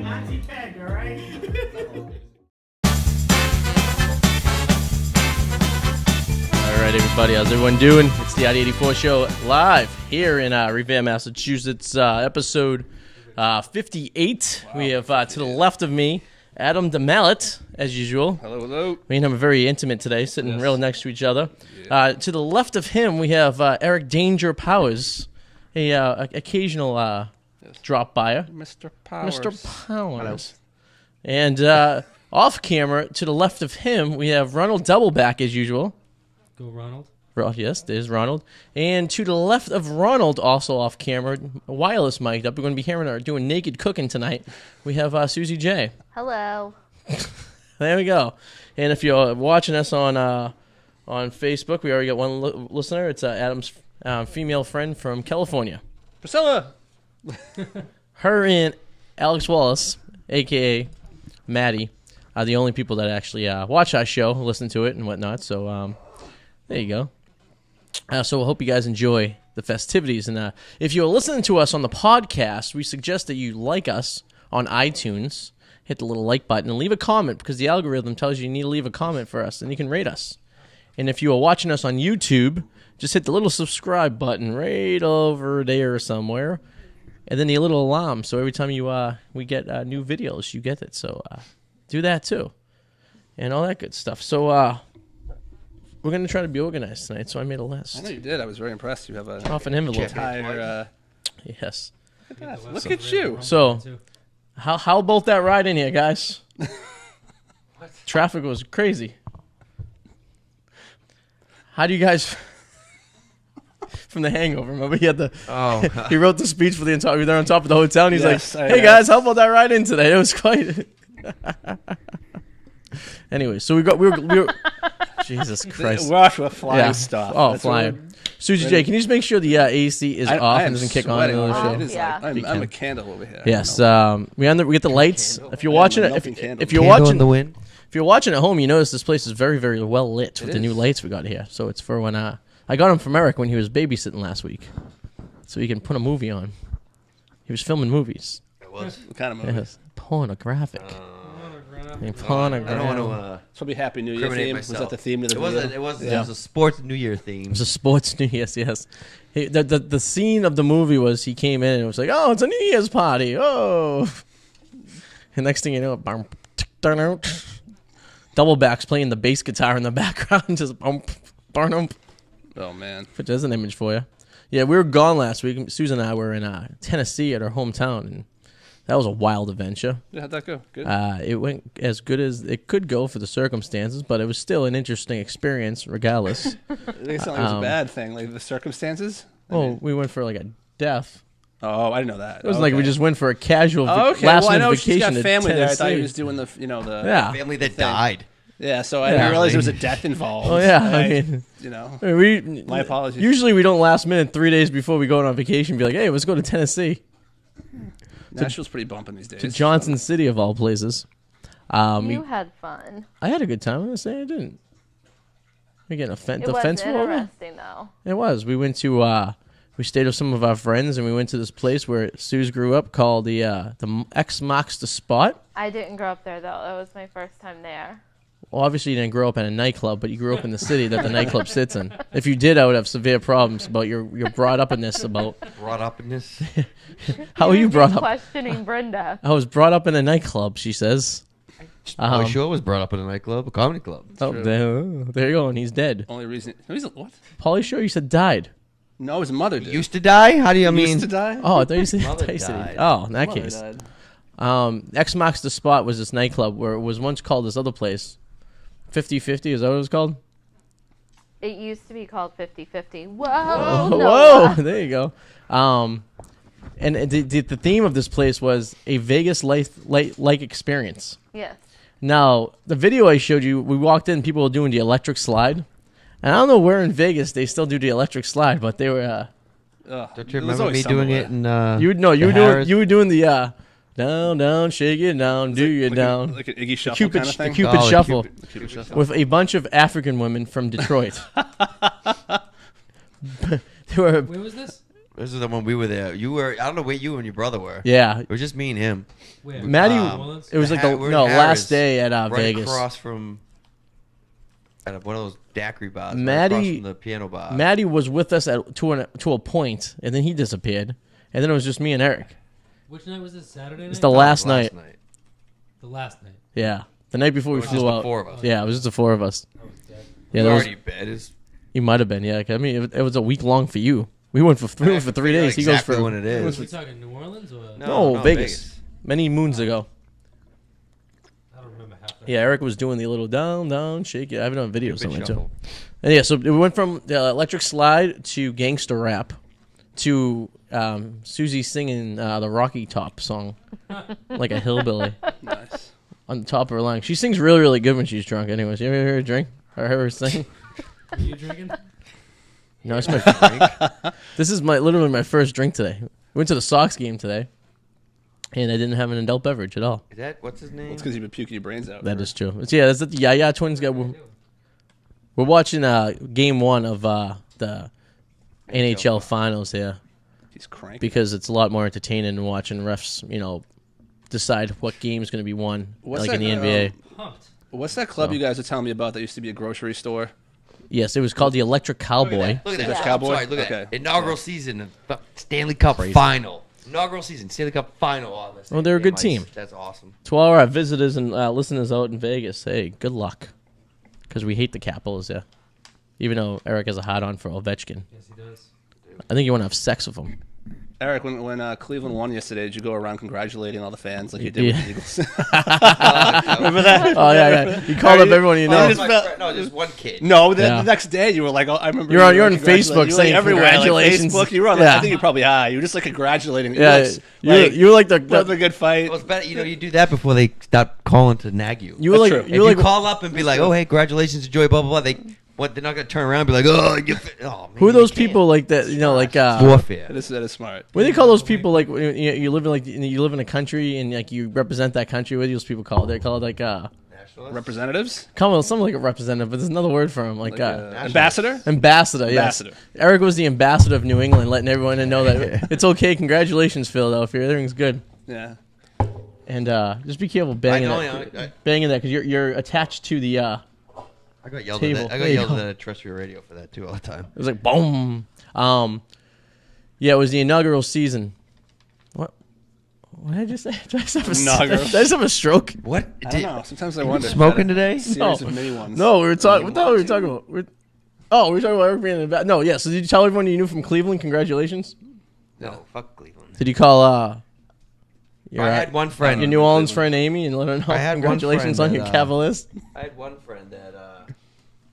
Auntie Peg, all right? All right, everybody. How's everyone doing? It's the Arty 84 show live here in Revere, Massachusetts, episode 58. Wow, we have to the left of me, Adam DeMallet, as usual. Hello, hello. Me and him are very intimate today, sitting real next to each other. Yeah. To the left of him, we have Eric Danger Powers, a occasional drop-byer. Mr. Powers. Mr. Powers. And off camera, to the left of him, we have Ronald Doubleback, as usual. Go, Ronald. Yes, there's Ronald. And to the left of Ronald, also off camera, wireless mic'd up. We're going to be hearing her doing naked cooking tonight. We have Susie J. Hello. There we go. And if you're watching us on Facebook, we already got one listener. It's Adam's female friend from California. Priscilla. Her and Alex Wallace, a.k.a. Maddie, are the only people that actually watch our show, listen to it, and whatnot. So there you go. So I hope you guys enjoy the festivities. And if you're listening to us on the podcast, we suggest that you like us on iTunes, hit the little like button, and leave a comment, because the algorithm tells you need to leave a comment for us, and you can rate us. And if you are watching us on YouTube, just hit the little subscribe button right over there somewhere, and then the little alarm. So every time we get new videos, you get it. So do that too, and all that good stuff. So we're going to try to be organized tonight, so I made a list. I know you did. I was very impressed. You have a off an envelope. entire, yes. Look at that. Look at you. So how about that ride in here, guys? Traffic was crazy. How do you guys... From The Hangover, remember he had he wrote the speech for the entire... We were there on top of the hotel, and he's like, "Hey guys, how about that ride in today?" It was quite... Anyway, so we were Jesus Christ. We're off to a flying stop. Oh, that's flying. Susie J, can you just make sure the AC is off and doesn't kick on? I'm a candle over here. Yes, we get the lights. If you're watching it, if you're watching at home, you notice this place is very, very well lit with the new lights we got here. So it's for when I got him from Eric when he was babysitting last week, so he can put a movie on. He was filming movies. It was. What kind of movie? Yes, pornographic. I don't want to. It's probably Happy New Year theme. Myself. Was that the theme of the video? It was a sports New Year theme. It was a sports New Year's, yes. The scene of the movie was he came in and it was like, "Oh, it's a New Year's party. Oh." And next thing you know, Doubleback's playing the bass guitar in the background, just bump. Oh, man. But there's an image for you. Yeah, we were gone last week. Susan and I were in Tennessee at our hometown, and that was a wild adventure. Yeah, how'd that go? Good? It went as good as it could go for the circumstances, but it was still an interesting experience regardless. I think it's not like it was a bad thing, like the circumstances. We went for like a death. Oh, I didn't know that. It was like we just went for a casual last well, I know vacation she's got to family there. I Tennessee. thought he was doing the family that died. Yeah, so I didn't realize there was a death involved. Oh yeah, My apologies. Usually we don't last minute 3 days before we go on vacation be like, "Hey, let's go to Tennessee." Nashville's pretty bumping these days. To Johnson City of all places. You had fun. I had a good time. I'm gonna say I didn't. We getting the was fence over. interesting though. It was. We went to we stayed with some of our friends, and we went to this place where Suze grew up called the X Marks the Spot. I didn't grow up there though. That was my first time there. Well, obviously you didn't grow up in a nightclub, but you grew up in the city that the nightclub sits in. If you did, I would have severe problems about your brought upness about. Brought upness? How are you brought up? Questioning Brenda. I was brought up in a nightclub, she says. I sure was brought up in a nightclub, a comedy club. Oh, there you go, and he's dead. Only reason... What? Pauly Shore, you said died. No, his mother did. Used to die? How do you mean? Used to die? Oh, I thought you said, Mother died. died. Oh, in that Mother case. died. X Marks the Spot was this nightclub where it was once called this other place. 50-50, is that what it was called? It used to be called 50-50. Whoa! Whoa! There you go. And the theme of this place was a Vegas-like experience. Yes. Now, the video I showed you, we walked in, people were doing the electric slide. And I don't know where in Vegas they still do the electric slide, but they were... Don't you remember me doing it in you were doing the... down, shake it down, down. Like an Iggy Shuffle kind of thing? The Cupid Shuffle. Cupid Shuffle. With a bunch of African women from Detroit. Where was this? This is the one we were there. You were. I don't know where you and your brother were. Yeah. It was just me and him. Where? Maddie, it was like we're in last Harrah's, day at right Vegas. across from at one of those daiquiri bars. Maddie, right across from the piano bar. Maddie was with us to a point, and then he disappeared, and then it was just me and Eric. Which night was this? Saturday night? It's the last night. The last night. Yeah, the night before we flew out. The 4 of us. Yeah, it was just the 4 of us. I was dead. Yeah, You that were was, already bed. you might have been. Yeah, I mean, it was a week long for you. We went for 3 days. He goes exactly for when it is. Are we talking New Orleans or? No, Vegas. Many moons ago. I don't remember half that. Yeah, Eric was doing the little down, shake it. I have it on video Stupid somewhere too. shuffle. And yeah, so we went from the electric slide to gangster rap to Susie singing the Rocky Top song like a hillbilly Nice. on the top of her lung. She sings really, really good when she's drunk. Anyways, you ever hear her drink or hear her sing? Are you drinking? No, it's my drink. This is literally my first drink today. We went to the Sox game today, and I didn't have an adult beverage at all. Is that what's his name? It's because you've been puking your brains out. That is true. That's the Yaya twins got. We're watching game 1 of the NHL finals here He's cranky. because it's a lot more entertaining than watching refs, decide what game is going to be won, What's like in that, the NBA. Pumped. What's that club So. you guys were telling me about that used to be a grocery store? Yes, it was called the Electric Cowboy. Look at that. That's I'm Cowboy? sorry, look at Okay. that. Inaugural season. Stanley Cup final. Inaugural season. Stanley Cup final on this. Well, they're a good Damn, team. That's awesome. To all our visitors and listeners out in Vegas, hey, good luck, because we hate the Capitals, yeah. Even though Eric has a hot-on for Ovechkin. Yes, he does. I think you want to have sex with him. Eric, when Cleveland won yesterday, did you go around congratulating all the fans like you did Yeah. with the Eagles? Remember that? Oh, yeah. You called up everyone you know. No, just one kid. No, the Yeah. next day you were like, oh, I remember. You're you were on congratulating- Facebook you were, saying everywhere, congratulations. Like Facebook, you were on. Yeah. I think you're probably high. You were just like congratulating. Yeah, you were like the a good fight. Well, it's better, you do that before they start calling to nag you. you were like true. If you were like you call up and be like, "Oh, hey, congratulations, enjoy," blah blah blah. They're not gonna turn around and be like, "Oh, man, who are those you can't." people like that? Warfare. That is smart. What do they call those people like you live in you live in a country and like you represent that country? What do those people call it? They call it like Representatives, something like a representative, but there's another word for him, like ambassador. ambassador. Yes. Ambassador. Eric was the ambassador of New England, letting everyone know that it's okay. Congratulations, Philadelphia. Everything's good. Yeah. And just be careful banging banging that because you're attached to the. I got yelled Table. at. I There got you yelled go. at terrestrial radio for that too all the time. It was like boom. Yeah, it was the inaugural season. What did I just say? Did I just have a, Inaugural. did I just have a stroke? What? I don't know. Sometimes I wonder. Smoking today? Series of mini ones. No, we were talking. What the hell were we talking about? We were talking about Eric being in the back. No, yeah. So did you tell everyone you knew from Cleveland? Congratulations. No, fuck Cleveland. Did you call I had one friend. your New Orleans friend Amy and let her know I had one congratulations friend on your that, Cavaliers? I had one friend that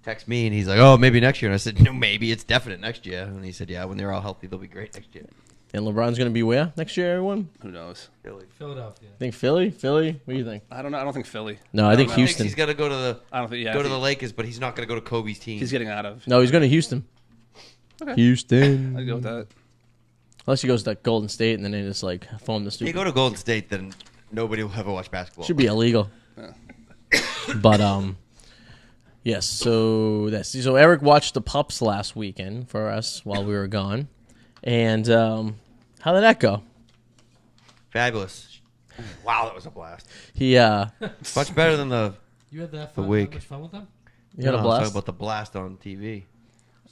text me and he's like, "Oh, maybe next year." And I said, "No, maybe it's definite next year." And he said, "Yeah, when they're all healthy, they'll be great next year." And LeBron's going to be where next year, everyone? Who knows? Philadelphia. Think Philly? Philly? What do you think? I don't know. I don't think Philly. No, I think know. Houston. He's got to go to the I don't think. Yeah. go I to the think Lakers, but he's not going to go to Kobe's team. He's getting out of. No, he's going to Houston. Okay. Houston. I'd go with that. Unless he goes to Golden State and then they just like foam the If stupid. you go to Golden State, then nobody will ever watch basketball. Should be illegal. Yeah. But yes. So Eric watched the Pups last weekend for us while we were gone, and how did that go? Fabulous. Wow, that was a blast. He Much better than the. You had that The fun? week. That much fun with them? you had a No, I was blast. talking about the blast on TV.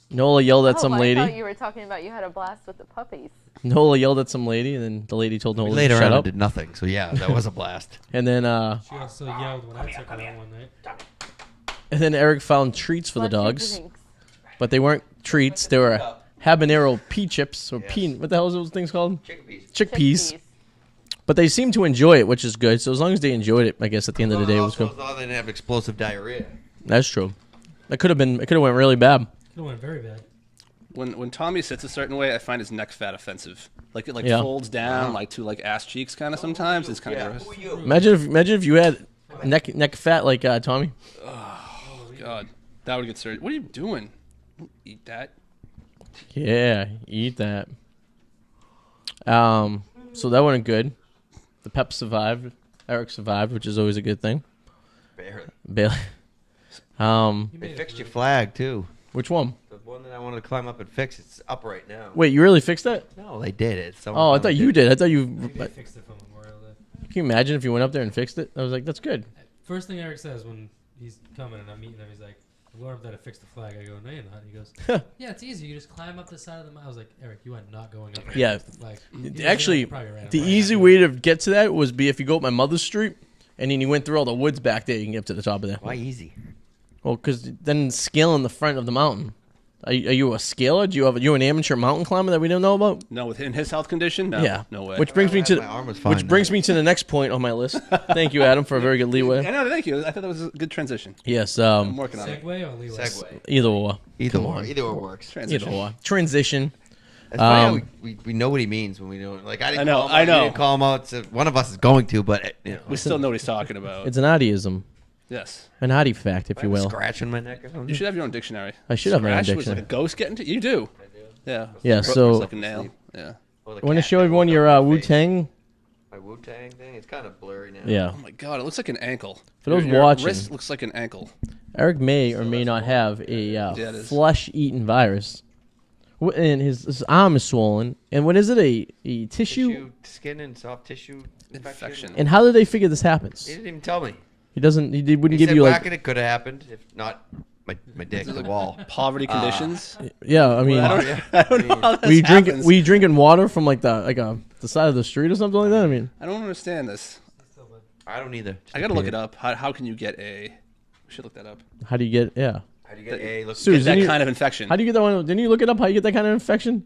Nola yelled at some I lady. thought you were talking about you had a blast with the puppies. Nola yelled at some lady, and then the lady told Nola We to laid shut around and up. did nothing. So yeah, that was a blast. And then She also yelled when I took her out one night. Eric found treats for the Bunch of dogs, drinks. but they weren't treats. They were habanero pea chips or pea. What the hell is those things called? Chickpeas. Chickpeas. But they seemed to enjoy it, which is good. So as long as they enjoyed it, I guess at the end of the day it was Also, good. as long as they didn't have explosive diarrhea. That's true. It could have went really bad. It went very bad. When Tommy sits a certain way, I find his neck fat offensive. Like it Yeah. folds down like to like ass cheeks kind of sometimes. It's kind of gross. Who are you? Imagine if you had neck fat like Tommy. God, that would get serious. What are you doing? Don't eat that. Yeah, eat that. So that went good. The Pep survived. Eric survived, which is always a good thing. Barely. Bailey. You They made it fixed through. your flag too. Which one? The one I wanted to climb up and fix it. It's up right now. Wait, you really fixed that? No, they did it. Oh, I thought you did. I thought you. Maybe they fixed it for Memorial Day. Can you imagine if you went up there and fixed it? I was like, that's good. First thing Eric says when he's coming and I'm meeting him, he's like, I'm going up there to fix the flag. I go, no, you're not. He goes, yeah, it's easy. You just climb up the side of the mountain. I was like, Eric, you are not going up there Yeah. to fix the flag. Actually, the easy way to get to that was be if you go up my mother's street, and then you went through all the woods back there, you can get up to the top of there. Why easy? Well, because then scaling the front of the mountain. Are you a scaler? You an amateur mountain climber that we don't know about? No, within his health condition, no, Yeah. no way. Which brings me to My arm was fine, the next point on my list. Thank you, Adam, for a very good leeway. I know, thank you. I thought that was a good transition. Yes. I'm working on it. Segway or leeway? Segway. Either or. Either or works. Transition. Either or. Transition. It's funny how we know what he means when we don't. Like I know, call him I out, know. You didn't call him out. So one of us is going to, but We still know what he's talking about. It's an Artyism. Yes. An Arty fact, if you will. Scratch in my neck or something. You should have your own dictionary. I should have my own Scratch was like a dictionary. ghost getting to you. Do. I do. Yeah. Yeah, It's so like a nail. Yeah. Or the I want to cat show that everyone goes your over my Wu face. Tang. My Wu Tang thing. It's kind of blurry now. Yeah. Oh my god, it looks like an ankle. For those Your watching- wrist looks like an ankle. Eric may or may not have a it is. flesh-eating virus. And his arm is swollen. And what is it? A tissue? Skin and soft tissue Infection. And how did they figure this happens? He didn't even tell me. He doesn't. He wouldn't He give said you whacking like. it could have happened if not my dick in the wall. Poverty conditions. Yeah, I mean, I don't know how this were you drinking? happens. Were you drinking water from like the side of the street or something like that? I mean, I don't understand this. I don't either. Just I gotta look peed. it up. How can you get a? We should look that up. how do you get? Yeah. How do you get a? Look, Susan, Get that you- kind of infection. How do you get that one? Didn't you look it up? How you get that kind of infection?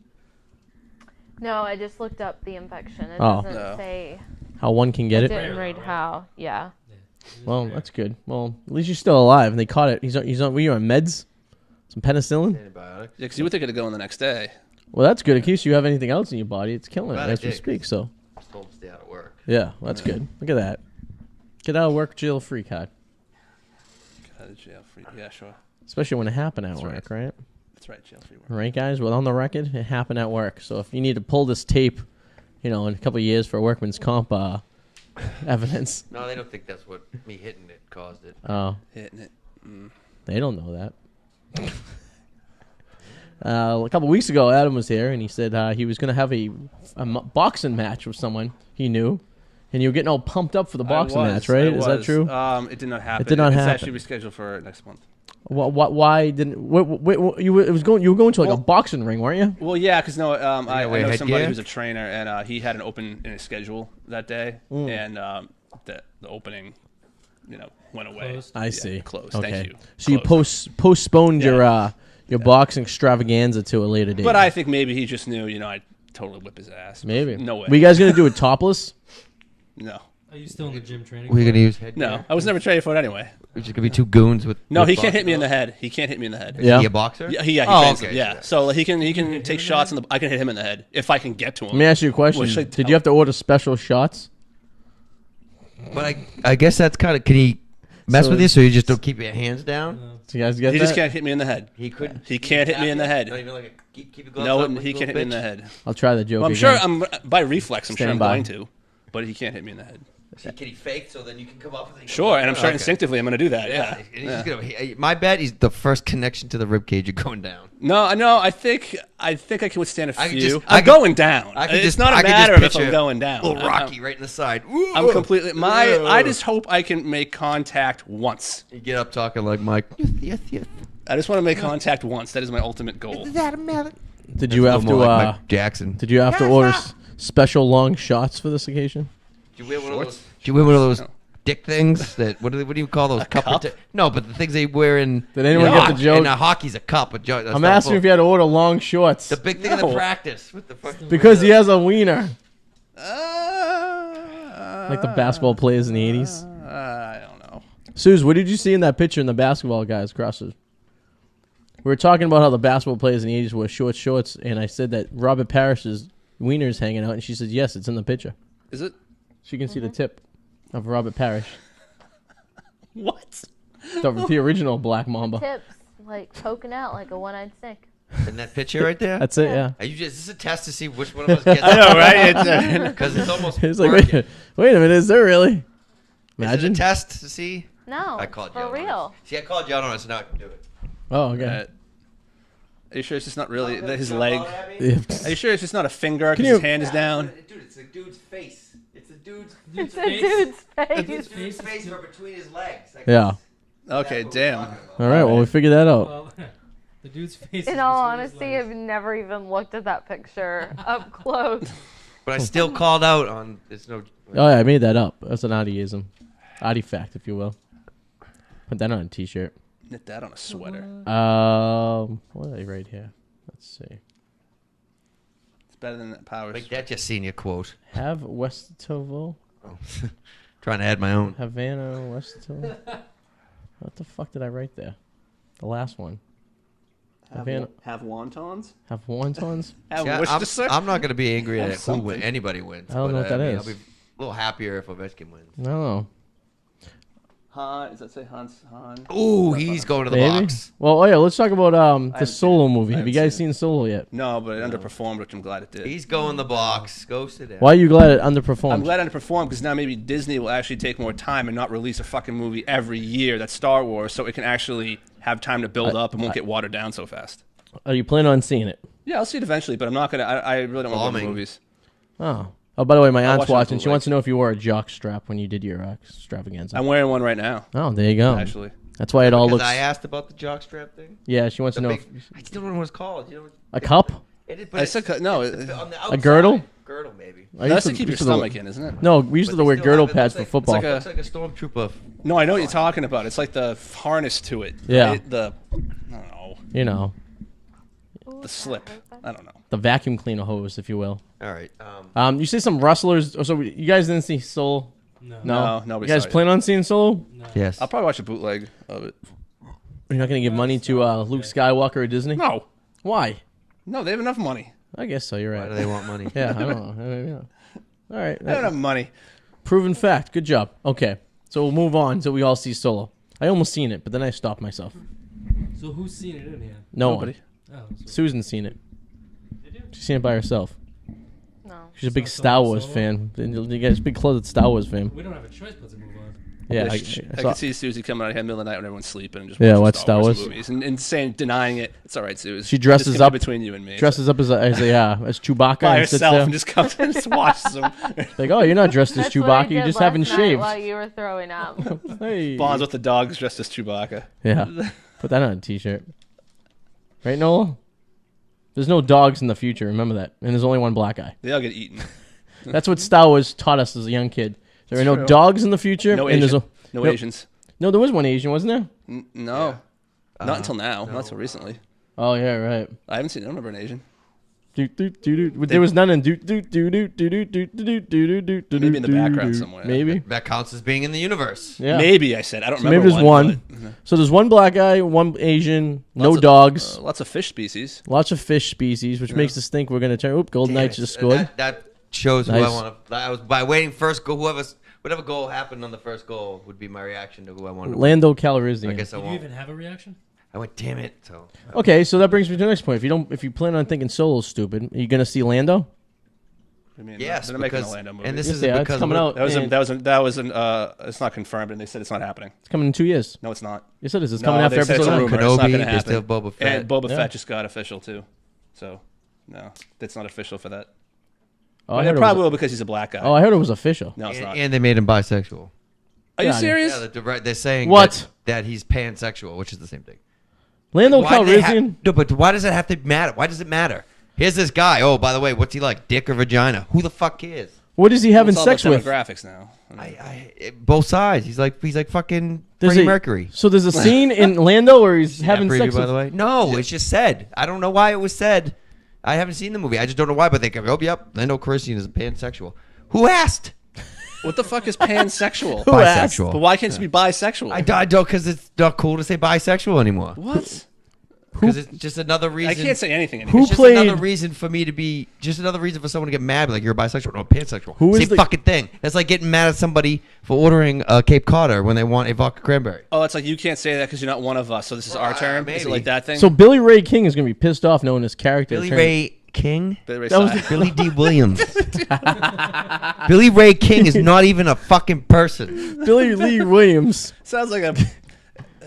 No, I just looked up the infection. It Oh. doesn't No. say. How one can get It it? didn't read how. Yeah. Well, that's good. Well, at least you're still alive, and they caught it. He's on. Were you on meds? Some penicillin? antibiotic. Yeah, because you would think it'd go in the next day. Well, that's good. In case you have anything else in your body, it's killing it Glad I as we did. speak. So, Just told him to stay out of work. yeah, well, that's good. Look at that. Get out of work, jail free card. Out of jail free. Yeah, sure. Especially when it happened at That's work, right? That's right. Jail free work. Right, guys? Well, on the record, it happened at work. So if you need to pull this tape, in a couple of years for workman's comp evidence. No, they don't think that's what me hitting it caused it. Oh, Hitting it. Mm. they don't know that. A couple weeks ago, Adam was here, and he said he was going to have a boxing match with someone he knew, and you were getting all pumped up for the boxing match, right? Is that true? It did not happen. It did not it's happen. actually rescheduled for next month. Why didn't? You were going to like a boxing ring, weren't you? Well, yeah, because I wear know headgear? somebody who's a trainer, and he had an open in his schedule that day, and the opening, went away. Closed? I Yeah, see. Closed. Okay. Thank you. So you Closed. postponed Yeah. your boxing extravaganza to a later date. But I think maybe he just knew, I'd totally whip his ass. maybe. No way. Were you guys gonna do it topless? No. Are you still in the gym training? We're gonna use headgear. No. I was never training for it anyway. We're just gonna be two goons with. No, with he can't hit boxing me in the gloves? head. He can't hit me in the head. Yeah. Is he a boxer? He Oh, fans okay, him, yeah. yeah. So he can take shots I can hit him in the head if I can get to him. Let me ask you a question. Well, should I Did tell- you have to order special shots? But I guess that's kind of. Can he mess So with you so you just don't keep your hands down? No. Do you guys get He that? just can't hit me in the head. He could. He can't hit me in the head. Not even like a, keep your gloves No, up, he you can't hit little me in the bitch. head. I'll try the joke. Well, I'm again. sure by reflex. I'm sure Stand I'm by. going to, but he can't hit me in the head. Can he fake so then you can come off with it? Sure, and I'm sure Okay. instinctively I'm going to do that. Yeah. And he's Yeah. just gonna, my bet is the first connection to the rib cage. You're going down. No, I think I can withstand a I could few. just- I'm I could- going down. I could It's just- not I a could just matter of if picture I'm going down. Little Rocky right in the side. I'm completely I just hope I can make contact once. You get up talking like Mike. Yes. I just want to make contact once. That is my ultimate goal. Did you have to? Like Mike Jackson? Did you have to order special long shots for this occasion? Did you wear one of Shorts? those? Did you wear one of those No. dick things? That what do you call those? cup? No, but the things they wear in. Did anyone get the joke? And hockey's a cup. I'm asking if you had to order long shorts The big thing in No. the practice with the fucking. because he has a wiener, like Like the basketball players in the '80s. I don't know. Suze, what did you see in that picture in the basketball guys crosses? We were talking about how the basketball players in the '80s wore shorts, and I said that Robert Parrish's wiener's hanging out, and she said, yes, it's in the picture. Is it? She can see the tip of Robert Parrish, What? the original Black Mamba. Tips like poking out like a one-eyed snake. In that picture right there. That's it, yeah. Are you just? Is this a test to see which one of us gets? I know, right? Because it's almost. It's like, working. wait a minute, is there really? Is it Imagine. a test to see? No, I called you for out on it. real. See, I called you out on it, so now I can do it. Oh, okay. Are you sure it's just not really his leg? Yeah. Are you sure it's just not a finger Can because you- his hand is down? Dude, it's a dude's face. It's a dude's It's a dude's dude's face. face or between his legs. Like, Yeah. Okay, that's what we're damn. talking about. All right. Well, we figured that out. Well, the dude's face. In all honesty, I've never even looked at that picture up close. But I still called out on. It's no. Oh yeah, I made that up. That's an Artyism, Arty fact, if you will. Put that on a T-shirt. Knit that on a sweater. What did I write here? Let's see. It's better than that power. Like that just senior quote. Have Westovo, Oh. Trying to add my own. Havana, Westovo. What the fuck did I write there? The last one. Havana. Have wontons? Have wontons? Have Yeah, Worcestershire? I'm not going to be angry at who something. anybody wins. I don't know but, what that mean, is. I'll be a little happier if Ovechkin wins. No. Does that say Han? Ooh, he's going to the Maybe. box. Well, oh yeah, let's talk about the haven't Solo seen it. movie. I Have you haven't guys seen seen Solo yet? No, but it underperformed, which I'm glad it did. He's going the box. Go sit down. Why are you glad it underperformed? I'm glad it underperformed because now maybe Disney will actually take more time and not release a fucking movie every year that's Star Wars, so it can actually have time to build up and won't get watered down so fast. Are you planning on seeing it? Yeah, I'll see it eventually, but I'm not gonna. I really don't want to go to Bombing. movies. Oh. Oh, by the way, my I'll aunt's watch it on watching. She bootleg. wants to know if you wore a jock strap when you did your extravaganza. I'm wearing one right now, Oh, there you go. actually. That's why it all Because looks. I asked about the jockstrap thing. Yeah, she wants The to know. big, I still don't know what it's called. You know, A cup? it is, I said no. it's It, on the A girdle? outside. Girdle, maybe. I that's used to keep your used to the- stomach in, isn't it? No, we used But to they wear still girdle have it. It pads for looks football. like a- Looks like a stormtrooper. No, I know what you're talking about. It's like the harness to it. Yeah. I don't know. You know, The slip. I don't know. the vacuum cleaner hose, if you will. All right. You say some rustlers. So you guys didn't see Solo? No. No, nobody You guys saw it. plan on seeing Solo? No. Yes. I'll probably watch a bootleg of it. You're not going to give money to Luke Skywalker or Disney? No. Why? No, they have enough money. I guess so. You're Why right. do they want money? Yeah, I don't know. Yeah. All right. They don't have money. Proven fact. Good job. Okay. So we'll move on until we all see Solo. I almost seen it, but then I stopped myself. So who's seen it in here? No Nobody. one. Oh, so Susan's seen it. did you? She's seen it by herself. No. She's a big Saw Star Solo? Wars fan. You guys big closet Star Wars fan. We don't have a choice but to move on. Yeah. I, I I saw- could see Susie coming out here in the middle of the night when everyone's sleeping and just Yeah, watching watch Star Wars. movies and saying, denying it. It's all right, Susie. She dresses This can up- be between you and me. dresses up as Chewbacca by and sits herself there. and just comes and just watches them. Like, oh, you're not dressed as That's what I Chewbacca. You did just last haven't night shaved. while you were throwing up. Hey. Bonds with the dogs dressed as Chewbacca. Yeah. Put that on a T-shirt. Right, Nola? There's no dogs in the future. Remember that. And there's only one black guy. They all get eaten. That's what Star Wars taught us as a young kid. There are no True. dogs in the future. No and there's Asian. a, No Asians. no, there was one Asian, wasn't there? No. Yeah. Not until now. no. Not until recently. Oh yeah, right. I haven't seen. I don't remember an Asian. There was none in Maybe Maybe in the background somewhere. Maybe. That counts as being in the universe. Yeah. Maybe I said. I don't So remember. maybe there's one. but- So there's one black guy, one Asian, no Lots of- dogs, lots of fish species. lots of fish species, which makes us think we're gonna turn. Oop, Golden Damn Knights it. just scored. That shows who Nice. I want to. I was by waiting first goal. Whatever goal happened on the first goal would be my reaction to who I wanted. to win. Lando I Calrissian. guess I Did you won't. even have a reaction? I went, damn it. So Okay, so that brings me to the next point. If you plan on thinking Solo's stupid, are you gonna see Lando? I mean, yes, they're making a because Lando movie. and this Yes, is they are. It's because coming out. that was and it's not confirmed, and they said it's not happening. It's coming in 2 years. No, it's not. Yes, it is. It's No, coming after they said it's episode a 9. rumor. It's not Kenobi. gonna They happen. still have Boba Fett. And Boba Yeah. Fett just got official too. So, no, that's not official for that. Oh, I But heard it it probably was, will because he's a black guy. I heard it was official. No, it's not. And they made him bisexual. Are you Yeah, serious? Yeah, they're saying What? that he's pansexual, which is the same thing. Lando Why do they Calrissian. no, but why does it have to matter? Why does it matter? Here's this guy. Oh, by the way, what's he like? Dick or vagina? Who the fuck cares? What is he having It's all sex about with? demographics now. Both sides. He's like fucking Does Freddie he- Mercury. So there's a scene in Lando where he's having That preview, sex by with. the way. No, it's just said. I don't know why it was said. I haven't seen the movie. I just don't know why. But they go, oh, yep, Lando Calrissian is a pansexual. Who asked? What the fuck is pansexual? Who asked? Bisexual. But why can't it be bisexual? I don't because it's not cool to say bisexual anymore. What? Because it's just another reason. I can't say anything anymore. Who It's just played- another reason for me to be. Just another reason for someone to get mad. Like you're a bisexual. No, pansexual. Who is Same the- fucking thing. That's like getting mad at somebody for ordering a Cape Codder when they want a vodka cranberry. Oh, it's like you can't say that because you're not one of us. So this is our term. Is it maybe. like that thing? So Billy Ray King is gonna be pissed off knowing his character. Billy turned- Ray King. Billy Ray that was Cyrus. Billy D. Williams. Billy Ray King is not even a fucking person. Billy Lee Williams. Sounds like a.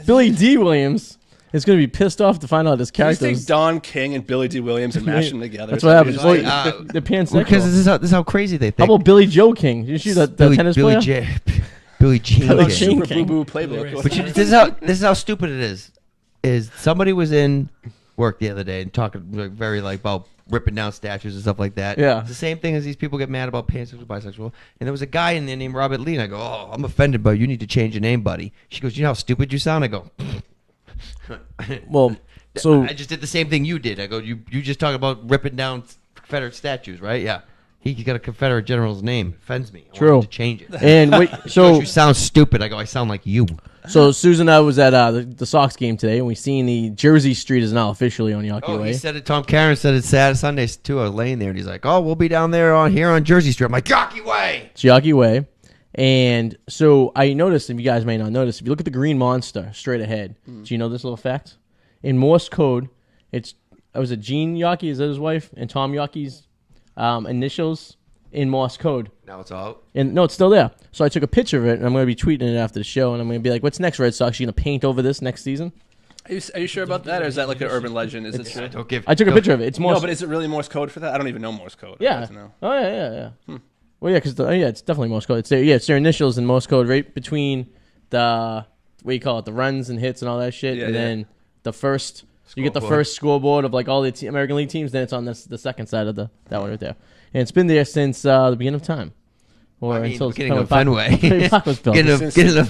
Billy D. Williams. is going to be pissed off to find out this Can you character. take Don King and Billy D. Williams and mash them together? That's what happens. Just Well, like- they're pansexual. Because this is how crazy they think. How about Billy Joe King? Did you see that tennis player? Billy Jean Billy King. Jean Super King. Boo Boo playbook. But this is how stupid it is. Is somebody was in work the other day and talking very about ripping down statues and stuff like that. Yeah. It's the same thing as these people get mad about pansexual, bisexual. And there was a guy in there named Robert Lee, and I go, "Oh, I'm offended, but you need to change your name, buddy." She goes, "You know how stupid you sound?" I go, Well, so I just did the same thing you did. I go, you just talking about ripping down Confederate statues, right? Yeah. He got a Confederate general's name. Offends me. I True. want him to change it. and wait, She goes, so you sound stupid. I go, I sound like you. so Susan and I was at the Sox game today, and we seen the Jersey Street is now officially on Yawkey Oh, Way. he said it. Tom Karen said it Sundays too. I was laying there, and he's like, "Oh, we'll be down there on Jersey Street." I'm like, "Yawkey Way." It's Yawkey Way. And so I noticed, and you guys may not notice, if you look at the green monster straight ahead, do you know this little fact? In Morse code, it was Gene Yawkey, is that his wife? And Tom Yawkey's initials in Morse code. Now it's out. And no, it's still there. So I took a picture of it, and I'm going to be tweeting it after the show, and I'm going to be like, what's next, Red Sox? You going to paint over this next season? Are you sure about that, or is that like an urban legend? Is it true? Don't give. I took a picture of it. It's Morse. No, but is it really Morse code for that? I don't even know Morse code. I Yeah. don't know. Oh, yeah. Well, yeah, because it's definitely Morse code. It's their initials in Morse code right between the, what do you call it, the runs and hits and all that shit. Yeah, and yeah. then the first, you get the Scoreboard. first scoreboard of like all the American League teams. Then it's on the second side of that one right there. And it's been there since the beginning of time. Or I mean, until beginning of Fenway Fenway. Park was built. Getting a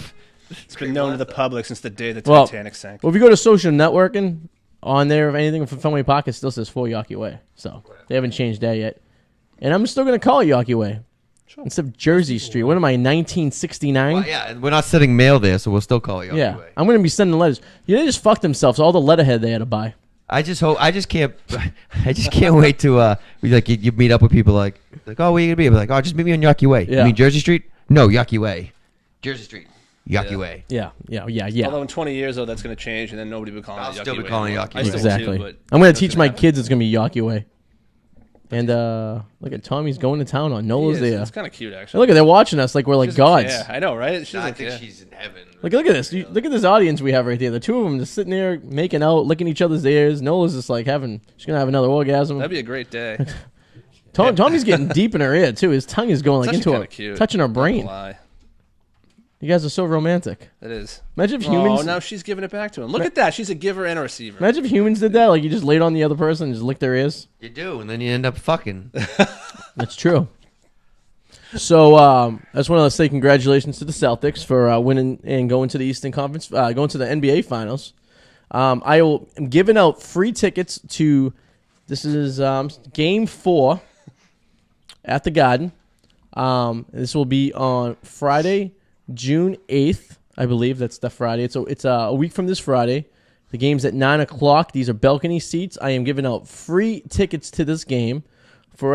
It's been known to the public since the day the Well- Titanic sank. Well, if you go to social networking, on there, if anything from Fenway Park, it still says 4 Yawkey Way. So they haven't changed that yet. And I'm still going to call it Yawkey Way. Sure. Instead of Jersey Street. What am I, 1969? Well, yeah, and we're not sending mail there, so we'll still call it Yawkey Yeah, Way. I'm going to be sending letters. Yeah, they just fucked themselves. All the letterhead they had to buy. I just can't wait to we like you meet up with people like oh where you gonna be? I'm like, oh, just meet me on Yawkey Way. Yeah. You mean Jersey Street? No, Yawkey Way. Jersey Street. Yawkey Yeah. Way. Yeah. Although in 20 years, though, that's going to change, and then nobody will be calling I'll it Yawkey still be Way calling it anymore. Yawkey I Way. still Exactly. do, but I'm going that's to teach gonna my happen. kids it's going to be Yawkey Way. And look at Tommy's going to town on He Nola's is. there. It's kind of cute, And actually. look at they're watching us like we're like She doesn't gods. care. I know, right? She I doesn't think care. she's in heaven. Look at this. Look at this audience we have right there. The two of them just sitting there making out, licking each other's ears. Nola's just like she's going to have another orgasm. That'd be a great day. Tommy's getting deep in her ear too. His tongue is going like It's into actually her, kinda cute. touching her Not gonna brain. lie. You guys are so romantic. It is. Imagine if humans. Oh, now she's giving it back to him. Look at that. She's a giver and a receiver. Imagine if humans did that. Like you just laid on the other person and just licked their ears. You do, and then you end up fucking. That's true. So I just want to say congratulations to the Celtics for winning and going to the Eastern Conference, going to the NBA Finals. am giving out free tickets to. This is Game 4 at the Garden. This will be on Friday, June 8th, I believe. That's the Friday. It's a week from this Friday. The game's at 9 o'clock. These are balcony seats. I am giving out free tickets to this game for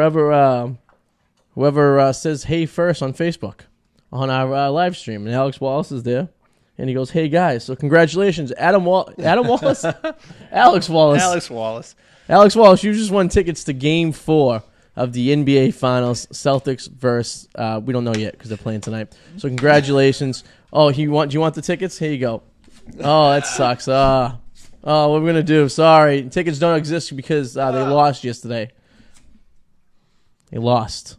whoever says hey first on Facebook on our live stream. And Alex Wallace is there. And he goes, hey, guys. So congratulations. Adam Wallace? Alex Wallace. Alex Wallace, you just won tickets to Game 4 of the NBA Finals, Celtics versus, we don't know yet because they're playing tonight. So congratulations. Oh, do you want the tickets? Here you go. Oh, that sucks. What are we going to do? Sorry. Tickets don't exist because they lost yesterday. They lost.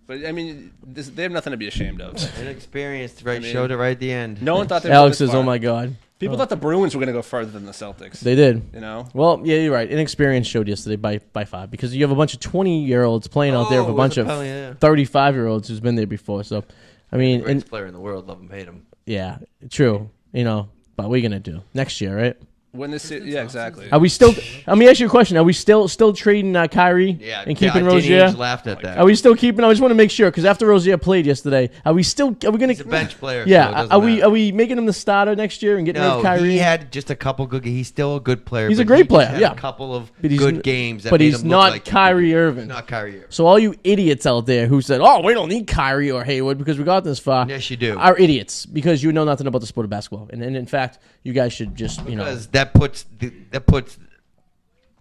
But, I mean, they have nothing to be ashamed of. Inexperienced, right? I mean, showed it right at the end. No one thought they were Alex this says, far. oh, my God. People thought the Bruins were going to go further than the Celtics. They did. You know? Well, yeah, you're right. Inexperience showed yesterday by 5 because you have a bunch of 20-year-olds playing out there with a bunch of 35-year-olds who's been there before. So, I mean, Greatest player in the world, love him, hate him. yeah, true. You know, but what are you going to do? Next year, right? When this, yeah, exactly. Are we still, let me ask you a question. Are we still trading Kyrie and keeping Danny Rozier? Ainge laughed at that. Are we still keeping, I just want to make sure, because after Rozier played yesterday, are we going to, He's a bench player. so it yeah, doesn't are matter. we making him the starter next year and getting rid No, of Kyrie? he had just a couple good. He's still a good player. He's a but great he just player, had yeah. a couple of But he's good games. That but made he's him look not like Kyrie Irving. Not Kyrie Irving. So all you idiots out there who said, "Oh, we don't need Kyrie or Hayward because we got this far," Yes, you do. are idiots because you know nothing about the sport of basketball. And in fact, you guys should just Because that puts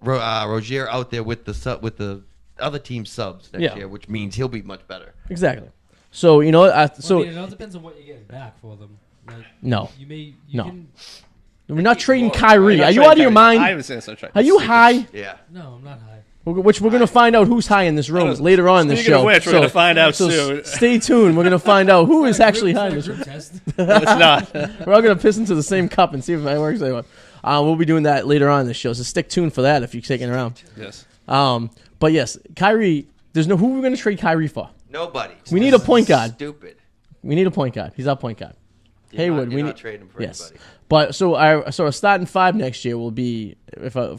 Rozier out there with the other team subs next Yeah. year, which means he'll be much better. exactly. So Well, I mean, it all depends on what you're getting back for them. Like, no, you No. can We're not trading more. Kyrie. Not Are you trading out of your Kyrie. mind? I was saying so. Are you high? Yeah. No, I'm not high. Which we're going to find out who's high in this room later on in the Speaking show. of which, we're going to find out soon. Stay tuned. We're going to find out who is actually high in this room. Test. No, it's not. We're all going to piss into the same cup and see if it works. Anyway. We'll be doing that later on in the show, so stick tuned for that if you're sticking around. Yes. But yes, Kyrie, there's no who we're going to trade Kyrie for. Nobody. We need a point guard. Stupid. We need a point guard. He's our point guard. Hayward, You're we not need trading him for yes. anybody. But so our starting five next year will be,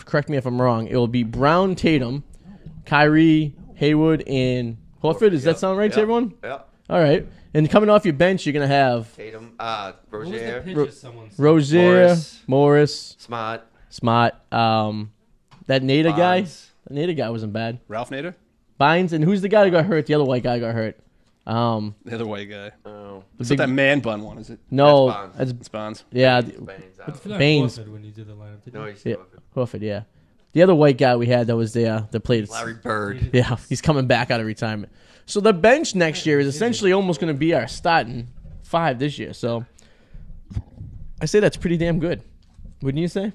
correct me if I'm wrong, it will be Brown, Tatum, Kyrie, Hayward, and Horford. Does that sound right to everyone? Yeah. All right. And coming off your bench, you're gonna have Tatum, What was the Rozier, pitch of someone said? Rozier, Morris, Smart, that Nader guy. Bonds. The Nader guy wasn't bad. Ralph Nader? Bynes, and who's the guy that got hurt? The other white guy got hurt. The other white guy. Oh, It's not that man bun one, is it? No, That's Bonds. that's It's Bonds. yeah, Baines out. I feel like Baines. Horford when you did the lineup. Didn't No, you? he's yeah, still Horford. Yeah, the other white guy we had that was there that played. Larry Bird. Yeah, he's coming back out of retirement. So the bench next year is essentially almost going to be our starting five this year. So I say that's pretty damn good. Wouldn't you say?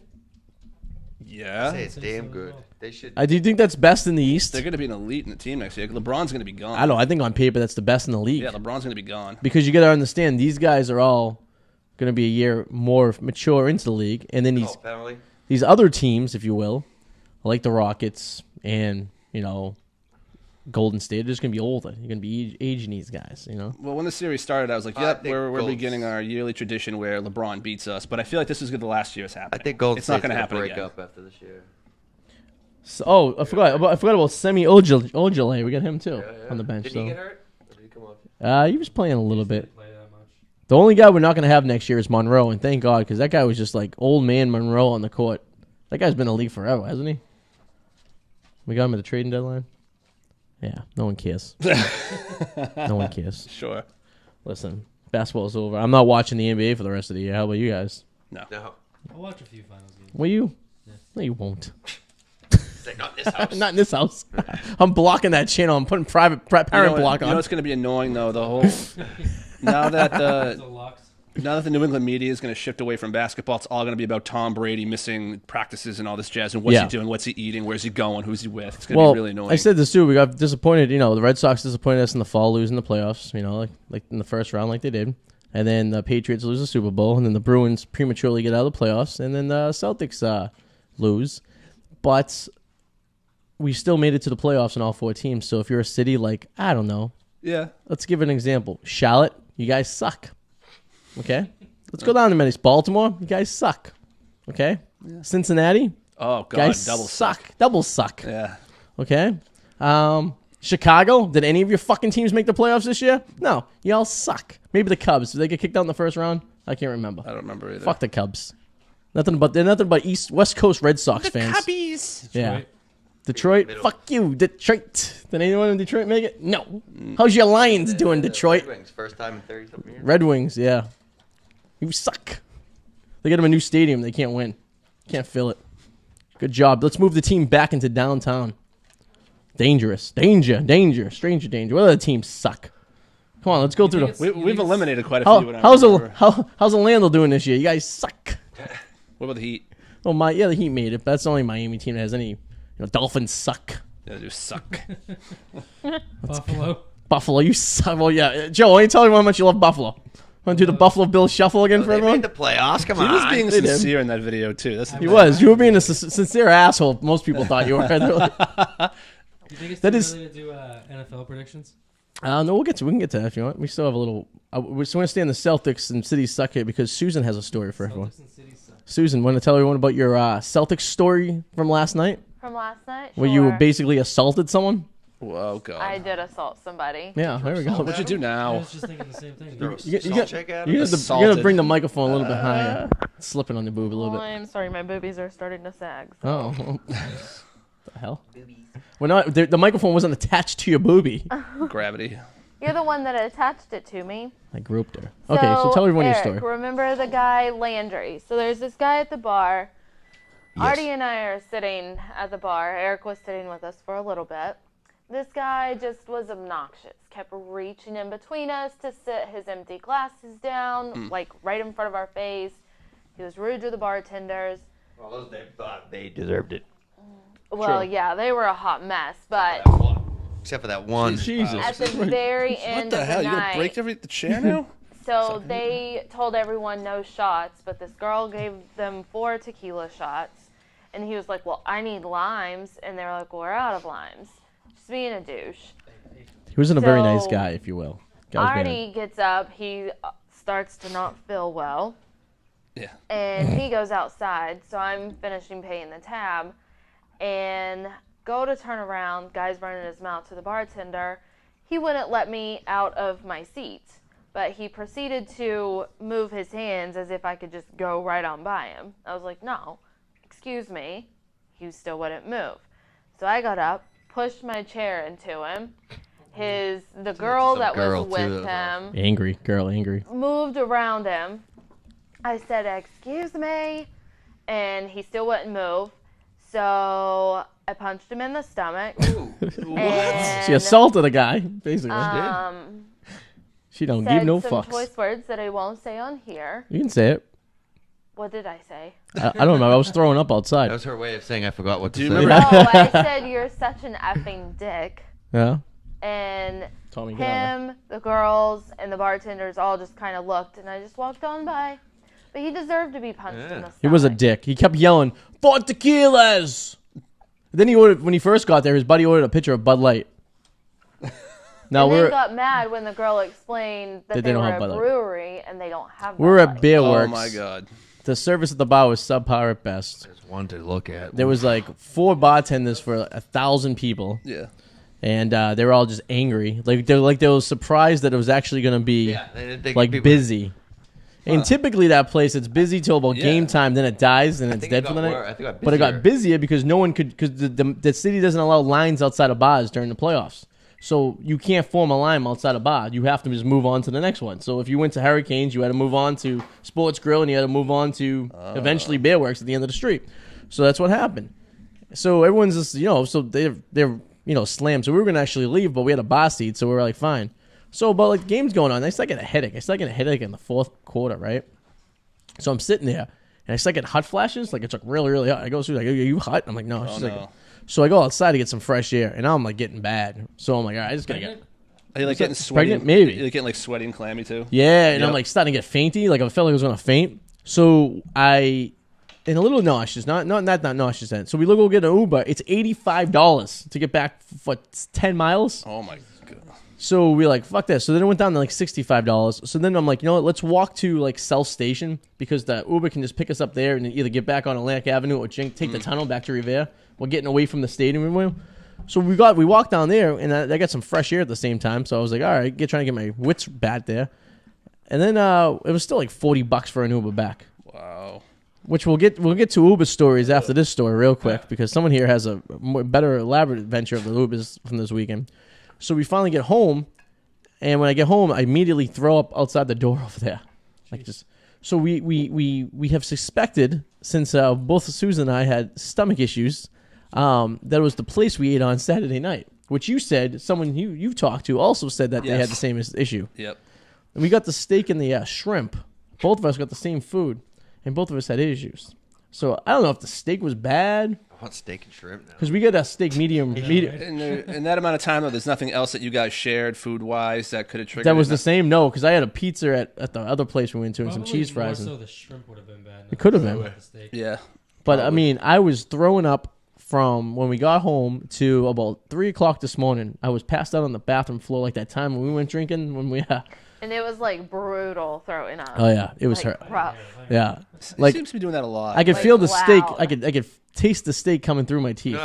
Yeah. Say it's think damn so as good. well. They should. Do you think that's best in the East? They're going to be an elite in the team next year. LeBron's going to be gone. I don't know. I think on paper that's the best in the league. Yeah, LeBron's going to be gone. Because you got to understand, these guys are all going to be a year more mature into the league. And then Penalty. these other teams, if you will, like the Rockets and, Golden State, are just going to be older. You're going to be aging these guys, Well, when the series started, I was like, I yep, think we're Golden- beginning our yearly tradition where LeBron beats us. But I feel like this is going to the last year's happening. I think Golden It's not State's going to gonna happen break again. up after this year. So, I forgot about Semi Ojale. We got him too on the bench. Did so. he get hurt? Or did he come off? He was playing a little bit. Didn't play that much. The only guy we're not going to have next year is Monroe, and thank God, because that guy was just like old man Monroe on the court. That guy's been in the league forever, hasn't he? We got him at the trading deadline. Yeah, no one cares. No one cares. Sure. Listen, basketball's over. I'm not watching the NBA for the rest of the year. How about you guys? No. I'll watch a few finals games. Will you? Yeah. No, you won't. It's like, not in this house. Not in this house. I'm blocking that channel. I'm putting parent block You on. know what's going to be annoying, though? The whole... now that There's a locks. Now that the New England media is going to shift away from basketball, it's all going to be about Tom Brady missing practices and all this jazz. And what's he doing? What's he eating? Where's he going? Who's he with? It's going to be really annoying. I said this too. We got disappointed. The Red Sox disappointed us in the fall, losing the playoffs. Like in the first round, like they did. And then the Patriots lose the Super Bowl, and then the Bruins prematurely get out of the playoffs, and then the Celtics lose. But we still made it to the playoffs in all four teams. So if you're a city like, I don't know, yeah. let's give an example. Charlotte, you guys suck. Okay? Let's go down to Minnesota. Baltimore, you guys suck. Okay? Yeah. Cincinnati, Oh, God. guys Double suck. Double suck. Yeah. Okay? Chicago, did any of your fucking teams make the playoffs this year? No. Y'all suck. Maybe the Cubs. Did they get kicked out in the first round? I can't remember. I don't remember either. Fuck the Cubs. They're nothing but West Coast Red Sox fans. Cubbies. Yeah. Detroit. Detroit, fuck you, Detroit. Did anyone in Detroit make it? No. How's your Lions doing, Detroit? Red Wings, first time in 30-something years. Red Wings, yeah. You suck. They get them a new stadium. They can't win. Can't fill it. Good job. Let's move the team back into downtown. Dangerous. Danger. Stranger danger. What other teams suck? Come on, let's go through think the... We've eliminated quite a few. How's Orlando doing this year? You guys suck. What about the Heat? Oh, the Heat made it. But that's the only Miami team that has any... Dolphins suck. Yeah, they do suck. Buffalo. You suck. Well, yeah. Joe, why don't you tell me how much you love Buffalo? Want to do the Buffalo Bills shuffle again for They everyone? made the playoffs. Come He was on. being they did. sincere in that video, too. That's He was. You were being a sincere asshole. Most people thought you were. You think it's That too is- early to do NFL predictions? No, we can get to that if you want. We still have a little. We just want to stay in the Celtics and City suck here because Susan has a story for everyone. Celtics and City suck. Susan, want to tell everyone about your Celtics story from last night, From last night? where you Sure. basically assaulted someone? Whoa, God. I did assault somebody. Yeah, there we go. What'd you do I now? was just thinking the same thing. Throw a You salt got- check at You him. gotta Assaulted. bring the microphone a little bit higher. It's slipping on the boob a little Well, bit. I'm sorry, my boobies are starting to sag. Oh, the hell? Well, not the microphone wasn't attached to your boobie. Gravity. You're the one that attached it to me. I groped her. Okay, so tell everyone Eric, your story. Remember the guy Landry? So there's this guy at the bar. Yes. Arty and I are sitting at the bar. Eric was sitting with us for a little bit. This guy just was obnoxious. Kept reaching in between us to sit his empty glasses down, like right in front of our face. He was rude to the bartenders. Well, those they thought they deserved it. Well, yeah, they were a hot mess, but Except for that one. Jesus. at the very What end the of hell? the You gonna night, break the chair now? so they told everyone no shots, but this girl gave them 4 tequila shots, and he was like, well, I need limes, and they were like, well, we're out of limes. Just being a douche. He wasn't a very nice So, guy, if you will. Guy was bad. Arty gets up, he starts to not feel well, Yeah. and he goes outside, so I'm finishing paying the tab, and go to turn around, guy's running his mouth to the bartender. He wouldn't let me out of my seat, but he proceeded to move his hands as if I could just go right on by him. I was like, no, excuse me. He still wouldn't move. So I got up, pushed my chair into him. The girl some that girl, was too, with that him Angry. Girl, angry. moved around him. I said, excuse me, and he still wouldn't move. So I punched him in the stomach. And, She assaulted a guy, basically. She don't said give no some fucks. choice words that I won't say on here. You can say it. What did I say? I don't know. I was throwing up outside. That was her way of saying I forgot what to Do you say. remember- Oh, I said you're such an effing dick. Yeah. And Tommy, get on him, the girls, and the bartenders all just kind of looked, and I just walked on by. But he deserved to be punched in the stomach. He was a dick. He kept yelling, 4 tequilas! Then he ordered, when he first got there, his buddy ordered a pitcher of Bud Light. Now And we're then got mad when the girl explained that That they they don't were have Bud a Light. brewery and they don't have we're Bud at Light. Beer Oh Works. my god. The service at the bar was subpar at best. There's one to look at. There was like 4 bartenders for 1,000 people, Yeah. and they were all just angry. They were surprised that it was actually going to be Yeah, they didn't think like people- busy. And typically that place, it's busy till about Yeah. game time, then it dies and I it's think dead it for got the night. wor- I think it got But it got busier. busier because no one could, because the city doesn't allow lines outside of bars during the playoffs. So you can't form a line outside a bar. You have to just move on to the next one. So if you went to Hurricanes, you had to move on to Sports Grill, and you had to move on to eventually Beer Works at the end of the street. So that's what happened. So everyone's just, so they're slammed. So we were going to actually leave, but we had a bar seat, so we were like, fine. So, but like the game's going on. I start getting a headache. I start getting a headache in the 4th quarter, right? So I'm sitting there, and I start getting hot flashes. Like, it's like really, really hot. I go, like, are you hot? I'm like, no. She's like, no. so I go outside to get some fresh air, and now I'm like getting bad. So I'm like, all right, I just gotta get. Are you like getting sweaty? pregnant? Maybe. You're getting like sweaty and clammy too. Yeah, and I'm Yep. like starting to get fainty. Like I felt like I was gonna faint. So and a little nauseous, not nauseous. Then so we go get an Uber. It's $85 to get back for 10 miles. Oh my god. So we like, fuck this. So then it went down to like $65. So then I'm like, you know what? Let's walk to like South Station because the Uber can just pick us up there and then either get back on Atlantic Avenue or take the tunnel back to Revere. We're getting away from the stadium. So we walked down there and I got some fresh air at the same time. So I was like, all right, trying to get my wits back there. And then it was still like $40 for an Uber back. Wow. Which we'll get to Uber stories after this story real quick because someone here has a better elaborate adventure of the Ubers from this weekend. So we finally get home, and when I get home, I immediately throw up outside the door over there, like just. So we have suspected since both Susan and I had stomach issues, that it was the place we ate on Saturday night, which you said someone you talked to also said that they had Yes. the same issue. Yep. And we got the steak and the shrimp. Both of us got the same food, and both of us had issues. So I don't know if the steak was bad. I want steak and shrimp now. Because we got a steak medium. In that amount of time, though, there's nothing else that you guys shared food-wise that could have triggered. That was it? the same. No, because I had a pizza at the other place we went to and some Probably cheese fries. More And, so the shrimp would have been bad. It could have been. The steak. Yeah. but I mean, I was throwing up from when we got home to about 3 o'clock this morning. I was passed out on the bathroom floor like that time when we went drinking. When we, And it was like brutal throwing up. oh yeah, it was like, her. rough. Yeah, He like seems to be doing that a lot. I could like, feel the steak. loud. I could taste the steak coming through my teeth.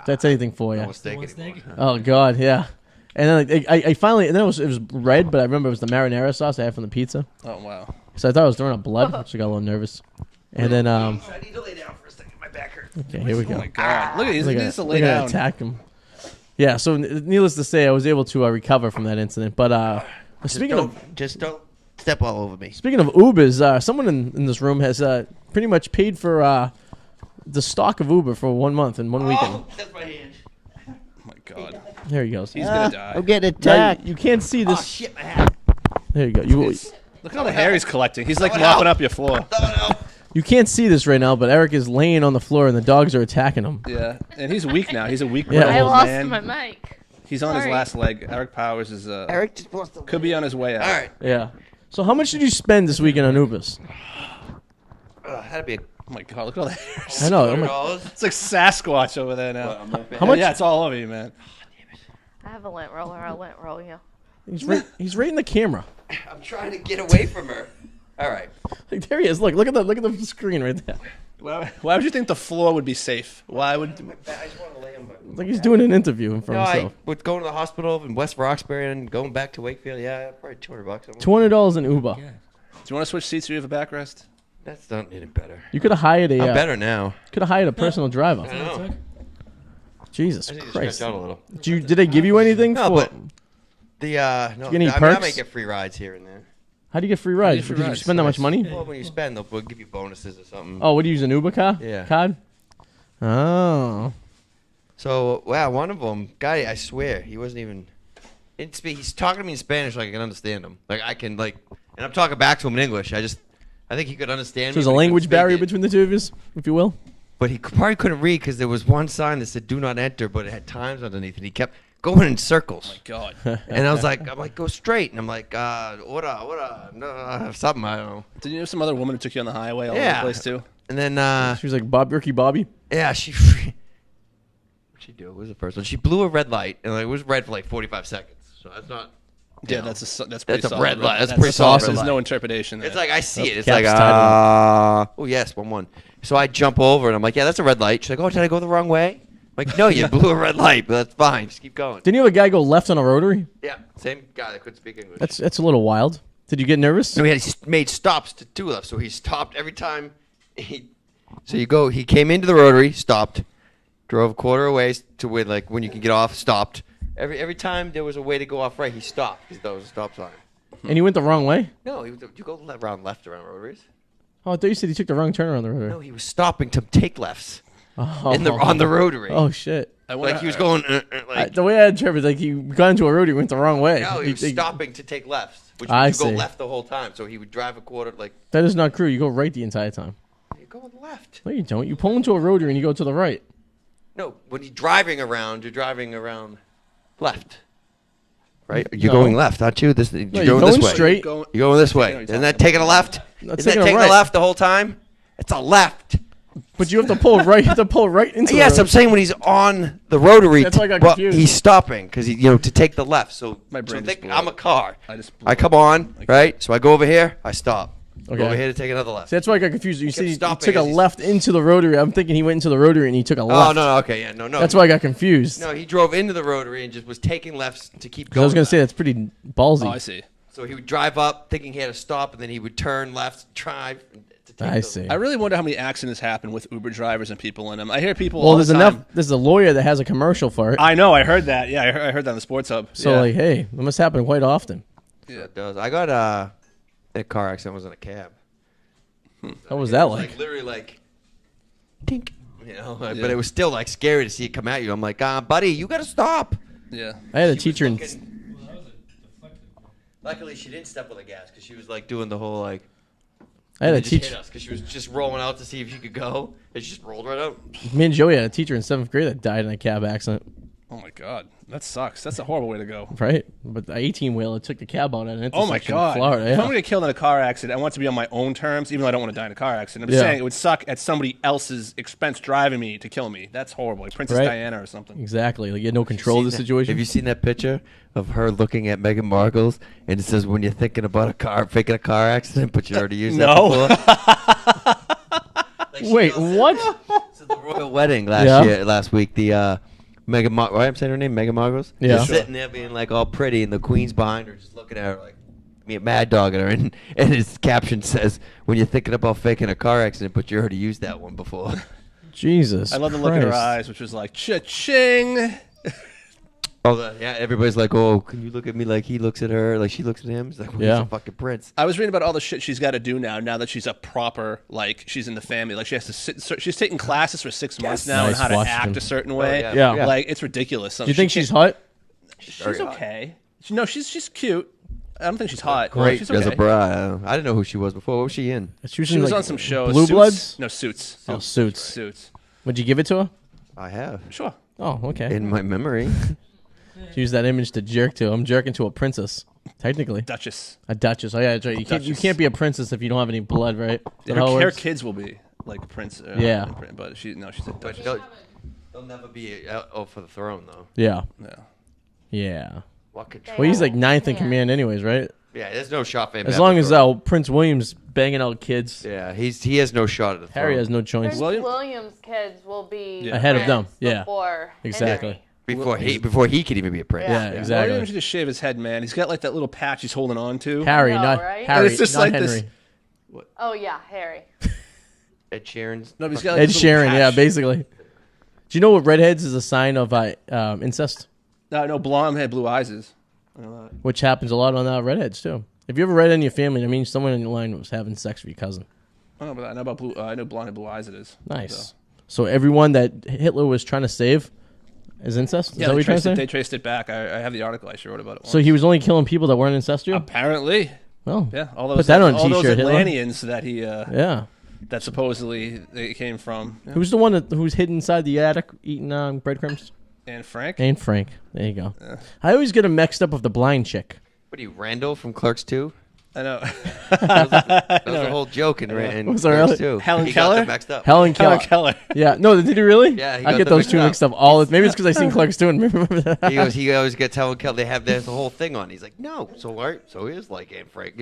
That's anything for you. No steak One anymore. steak? Oh god, yeah. And then I finally, and then it was red, but I remember it was the marinara sauce I had from the pizza. Oh wow. So I thought I was throwing up blood, which I got a little nervous. And then I need to lay down for a second. My back hurts. okay, here we Oh go. my god. Look at he Look needs to at lay look at down. attack him. Yeah, so needless to say, I was able to recover from that incident. But speaking of Just don't step all over me. Ubers, someone in this room has pretty much paid for the stock of Uber for 1 month and 1 weekend. Oh, that's my hand. Oh my god. There he goes. He's gonna die. I'm getting Now, attacked. you can't see Oh this. shit, my hat. There you go. You Look at all the hair he's collecting. He's like Oh, mopping no. up your floor. Oh You can't see this right now, but Eric is laying on the floor and the dogs are attacking him. Yeah, and he's weak now. He's a weak Yeah. I old lost man. my mic. He's on his Sorry. last leg. Eric Powers is Eric just wants to. could be on his way out. All right. Yeah. So how much did you spend this weekend on Ubis? Had to be Oh my god, look at all that hair. I know. I'm like, $100. It's like Sasquatch over there now. how much? Yeah, it's all over you, man. I have a lint roller. I'll lint roll you. He's right in the camera. I'm trying to get away from her. All right. Like, there he is. Look at the screen right there. Why would you think the floor would be safe? Why would? I just want to lay on my. It's like he's doing an interview for No, I himself. was going to the hospital in West Roxbury and going back to Wakefield. Yeah, probably $200. $200 in Uber. Yeah. Do you want to switch seats? So you have a backrest? That's not any better. You could have hired a. I'm better now. Could have hired a personal driver. I know. Jesus I need to Christ. stretch out a little. Did they give you anything? No, for, but the no, get any I perks? might get free rides here and there. How do you get free rides? free Because you rides? spend that much money? Well, when you spend, they'll give you bonuses or something. Oh, what do you use, an Uber car? Yeah. Card? Oh. So, wow, one of them, guy, I swear, he wasn't even. Didn't speak. He's talking to me in Spanish like I can understand him. Like I can and I'm talking back to him in English. I think he could understand So me. there's a but he couldn't language speak barrier it. between the two of you, if you will? But he probably couldn't read because there was one sign that said "Do not enter," but it had times underneath, and he kept going in circles. God. And I was like, go straight, and I'm like, what, no, something I don't know. Did you know some other woman who took you on the highway all over the Yeah. place too? And then She was like, Ricky Bobby? yeah, what'd she do? What was the first one? She blew a red light, and it was red for like 45 seconds. So that's not. Yeah, know, that's pretty that's a solid. red light. That's a pretty solid There's red light. no interpretation there. It's like I see it. It's caps like tied oh yes, 1-1. So I jump over and I'm like, yeah, that's a red light. She's like, oh, did I go the wrong way? I'm like, no, you blew a red light, but that's fine. Just keep going. Didn't you have a guy go left on a rotary? Yeah, same guy that couldn't speak English. That's a little wild. Did you get nervous? So he made stops to two left. So he stopped every time. He came into the rotary, stopped, drove a quarter away to where like when you can get off, stopped. Every time there was a way to go off right, he stopped because that was a stop sign. And he went the wrong way? No, you go around left around rotaries. Oh, I thought you said he took the wrong turn around the rotary. No, he was stopping to take lefts Oh. on the rotary. Oh, shit. I wonder Like he was going like The way I interpret it, like he got into a rotary, went the wrong way. no, he was He- stopping to take lefts, which I means you see. go left the whole time. So he would drive a quarter like That is not true. You go right the entire time. you're going left. No, you don't. You pull into a rotary and you go to the right. No, when you're driving around left. Right? You're No. going left, aren't you? You're you're going going this way. straight. Going- You're going this way. I know what Isn't you're that taking a talking left? That's Isn't that taking a taking right. a left the whole time? It's a left. But you have to pull right. You have to pull right into Yes, the I'm saying when he's on the rotary, That's why I got well, confused. he's stopping because to take the left. So, My brain so just think blew I'm a up. car. I just I come on, right? So I go over here, I stop. Okay. Go over here to take another left. See, that's why I got confused. You said he stopping took a as he's- left into the rotary. I'm thinking he went into the rotary and he took a left. Oh no, okay, yeah, no. That's why I got confused. No, he drove into the rotary and just was taking lefts to keep 'Cause going. I was gonna say left. that's pretty ballsy. Oh, I see. So he would drive up thinking he had to stop, and then he would turn left, drive. To take I the- see. I really wonder how many accidents happen with Uber drivers and people in them. I hear people. Well, all there's the enough. time. There's a lawyer that has a commercial for it. I know. I heard that. Yeah, I heard that on the Sports Hub. So yeah. like, hey, that must happen quite often. Yeah, it does. I got a car accident. I was in a cab. How was that It was like? literally like, tink. But it was still like scary to see it come at you. I'm like, buddy, you gotta stop. yeah. I had a teacher in. Well, that was a deflected one. Luckily, she didn't step on the gas because she was like doing the whole like. I had a just hit teacher. us because she was just rolling out to see if she could go, and she just rolled right out. Me and Joey had a teacher in 7th grade that died in a cab accident. Oh my God, that sucks. That's a horrible way to go. Right, but the 18-wheeler took the cab out at an Oh my intersection God! in Florida. If Yeah. I'm gonna get killed in a car accident, I want it to be on my own terms, even though I don't want to die in a car accident. I'm just Yeah. saying it would suck at somebody else's expense driving me to kill me. That's horrible. Like Princess Right. Diana or something. Exactly. Like you had no control of the situation. Have you seen that picture of her looking at Meghan Markle's and it says when you're thinking about faking a car accident, but you already used No. that before? Like, she Wait, goes- what? So the royal wedding last week, the Meghan Markle, right? I'm saying her name, Meghan Markle's. Yeah. Just Sure. sitting there being like all pretty, and the queen's behind her, just looking at her like me, a mad dog at her, and his caption says, "When you're thinking about faking a car accident, but you already used that one before." Jesus. I love the look in her Christ. eyes, which was like cha-ching. Oh, yeah. Everybody's like, "Oh, can you look at me like he looks at her, like she looks at him?" It's like, well, Yeah. he's a fucking prince. I was reading about all the shit she's got to do now that she's a proper, like, she's in the family. Like, she has to sit. So she's taking classes for 6 months now on Nice how to Washington. act a certain way. yeah. Yeah. Like, it's ridiculous. Do you think she's hot? She's very hot. okay. No, she's cute. I don't think she's hot. Great She's okay. as a bra. I didn't know who she was before. What was she in? She was, She in, was like, on some shows. Blue Suits? Bloods? No, Suits. Oh, Suits. Suits. Would you give it to her? I have. Sure. Oh, okay. In my memory. Use that image to jerk to. I'm jerking to a princess, technically. Duchess. A duchess. Oh yeah, that's right. You Duchess. can't be a princess if you don't have any blood, right? Is that how it Her works? kids will be like Prince. Yeah. But she's a But Duchess. they'll never be for the throne, though. Yeah. Yeah. Yeah. What could They Well, he's like Yeah. ninth in Yeah. command, anyways, right? Yeah, there's no shot for him. As at long the as throne. Prince William's banging out kids, Yeah, he has no shot at the throne. Harry has no choice. Prince William- William's kids will be Yeah. Ahead of them, prince yeah. Before Exactly. Henry. Before he could even be a prince. Yeah, Yeah. exactly. William should just shave his head, man. He's got like that little patch he's holding on to. Harry, I know, not right? Harry, It's just not like Henry. this- Oh yeah, Harry. Ed Sheeran's. No, but he's got like Ed this little Sheeran, yeah, patch. basically. Do you know what redheads is a sign of incest? No, blonde had blue eyes is. I know that. Which happens a lot on redheads too. If you ever read in your family, that means someone in your line was having sex with your cousin. I know, but I know about blue. I know blonde had blue eyes. It is Nice. So everyone that Hitler was trying to save is incest? Is Yeah, that what they you're trying to traced, say? they traced it back. I have the article. I actually wrote about it. So once. he was only killing people that weren't incestual? Apparently, Oh. yeah. All those Put that on a all those t-shirt, Hitler. Atlanteans that he Yeah. that supposedly they came from. Yeah. Who's the one who's hid inside the attic eating breadcrumbs? And Frank? Ain't Frank. There you go. Yeah. I always get him mixed up with the blind chick. What are you, Randall from Clerks 2? I know. That was a whole joke in Was there Clerks really? 2. Helen He Keller? got them mixed up. Helen Keller. Helen Keller. Yeah. No, did he really? Yeah, he I got get them those two mixed up. mixed up. All maybe it's because I seen Clerks 2 and remember that. He always gets Helen Keller. They have there's the whole thing on. He's like, no. So he is like Aunt Frank.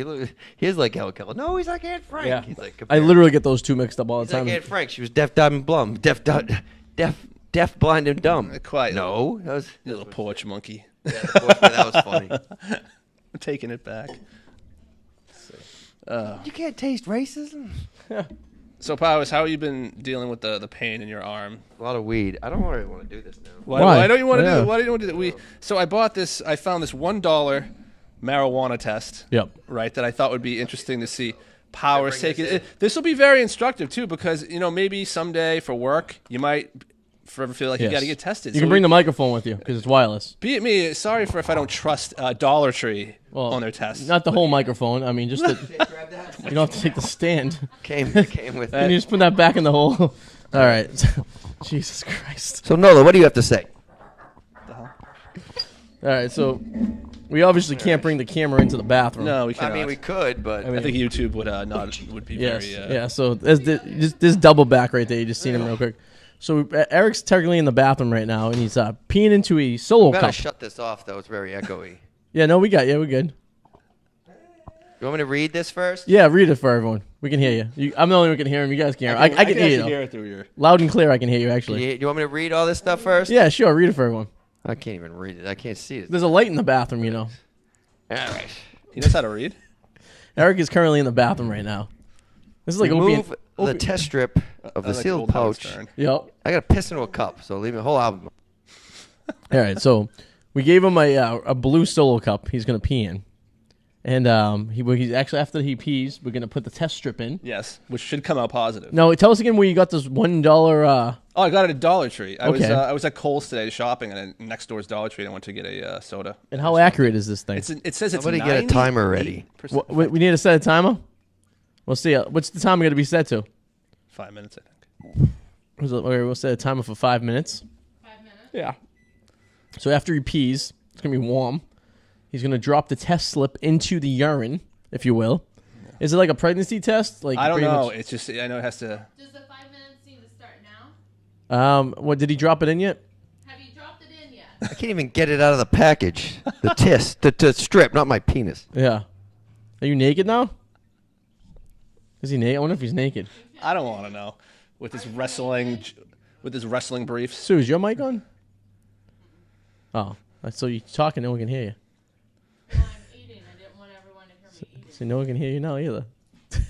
He is like Helen Keller. No, he's like Aunt Frank. Yeah. He's like, I literally get those two mixed up all the He's like time. Aunt Frank. She was deaf, dumb, and blum. Deaf, blind, and dumb. Quite. No, that was You little porch monkey. yeah, that was funny. I'm taking it back. You can't taste racism. So, Powers, how have you been dealing with the pain in your arm? A lot of weed. I don't really want to do this now. Why don't you want to Yeah. do? Why do you want to do that? So I bought this. I found this $1 marijuana test. Yep. Right, that I thought would be interesting to see. Powers bring take this it. This will be very instructive too, because maybe someday for work you might forever feel like you Yes. got to get tested. You So can bring the microphone with you because it's wireless. Be it me. Sorry for if I don't trust Dollar Tree Well, on their tests. Not the whole microphone. I mean, just the, you don't have to take the stand. Came with And you just put that back in the hole. All right. Jesus Christ. So Nola, what do you have to say? All right. So we obviously can't bring the camera into the bathroom. No, we cannot. I mean, we could, but I think YouTube would be Yes. very. Yeah. So there's this double back right there. You just seen him real quick. So Eric's technically in the bathroom right now, and he's peeing into a solo we gotta cup. shut this off. Though it's very echoey. Yeah. No, we got you. We're good. You want me to read this first? Yeah. Read it for everyone. We can hear you. I'm the only one who can hear him. You guys can hear him. I can hear you. actually though. hear it through your. Loud and clear. I can hear you actually. You want me to read all this stuff first? Yeah. Sure. Read it for everyone. I can't even read it. I can't see it. There's a light in the bathroom. You know. All right. He knows how to read. Eric is currently in the bathroom right now. This is like Remove opium. the test strip of the I like sealed old Howard's pouch. turn. Yep. I got to piss into a cup, so leave me a whole album. All right, so we gave him a blue solo cup. He's gonna pee in, and he's actually after he pees, we're gonna put the test strip in. Yes, which should come out positive. No, tell us again where you got this $1. Oh, I got it at Dollar Tree. Okay. I was at Kohl's today shopping, and next door's Dollar Tree. And I went to get a soda. And how accurate is this thing? It says it's Somebody get a timer ready. 98%. We need to set a timer. We'll see. What's the timer gonna be set to? 5 minutes, I think. We'll set a timer for 5 minutes. 5 minutes. Yeah. So after he pees, it's gonna be warm. He's gonna drop the test slip into the urine, if you will. Is it like a pregnancy test? Like I don't pretty know. much- It's just I know it has to. Does the 5 minutes need to start now? What did he drop it in yet? Have you dropped it in yet? I can't even get it out of the package. The the strip, not my penis. Yeah. Are you naked now? Is he naked? I wonder if he's naked. I don't want to know with his wrestling briefs. Sue, is your mic on? Oh, so you're talking, no one can hear you. Well, I'm eating. I didn't want everyone to hear me eating. So no one can hear you now either.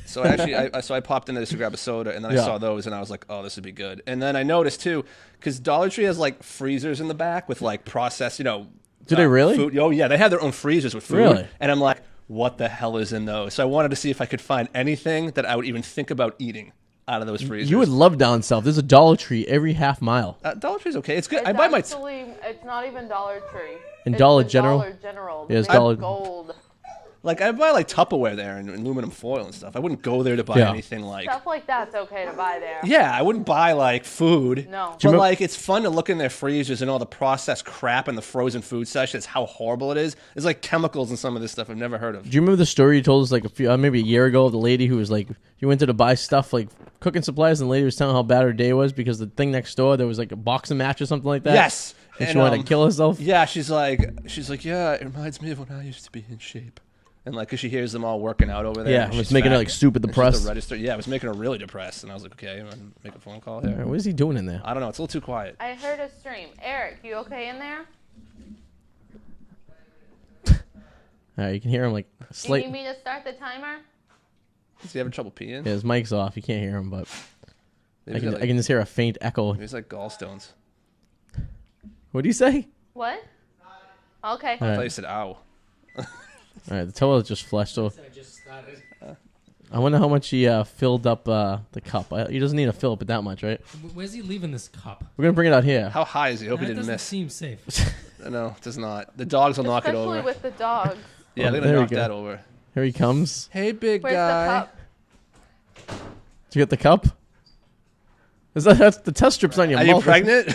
So actually, I popped into this to grab a soda, and then Yeah. I saw those, and I was like, "Oh, this would be good." And then I noticed too, because Dollar Tree has like freezers in the back with like processed, Do they really? Food. Oh yeah, they have their own freezers with food. Really? And I'm like, "What the hell is in those?" So I wanted to see if I could find anything that I would even think about eating out of those freezers. You would love down south. There's a Dollar Tree every half mile. Dollar Tree's okay. It's good. It's I buy my. actually, it's not even Dollar Tree. And It's Dollar the General? Dollar General. Yeah, it's the big Dollar- Gold. Like, I buy, like, Tupperware there and aluminum foil and stuff. I wouldn't go there to buy Yeah. anything like... Stuff like that's okay to buy there. Yeah, I wouldn't buy, like, food. No. But, like, it's fun to look in their freezers and all the processed crap in the frozen food sections, how horrible it is. There's, like, chemicals in some of this stuff I've never heard of. Do you remember the story you told us like maybe a year ago of the lady who was like, you went there to buy stuff like cooking supplies, and the lady was telling how bad her day was because the thing next door there was like a boxing match or something like that. Yes. And she wanted to kill herself. Yeah, she's like, yeah, it reminds me of when I used to be in shape. And like, 'cause she hears them all working out over there. Yeah, and it was she's making her fat, like super and she's depressed. the register. Yeah, it was making her really depressed. And I was like, okay, I'm gonna make a phone call here. What is he doing in there? I don't know. It's a little too quiet. I heard a stream. Eric, you okay in there? All right, you can hear him like Do you slight. need me to start the timer? Is he having trouble peeing? Yeah, his mic's off. You can't hear him, but Maybe I he's got, can just hear a faint echo. maybe he's like gallstones. What do you say? What? Okay. All I thought right, you said ow. all right. The toilet just flushed. So I just started. I wonder how much he filled up the cup. He doesn't need to fill up it that much, right? Where's he leaving this cup? We're gonna bring it out here. How high is he? I hope he That didn't doesn't miss. seem safe. No, it does not. The dogs will knock it Especially over. with the dogs. Yeah, Oh, they're there gonna we knock go. that over. Here he comes. Hey, big Where's guy. the cup? Did you get the cup? That's the test strips on your Are mouth? you pregnant?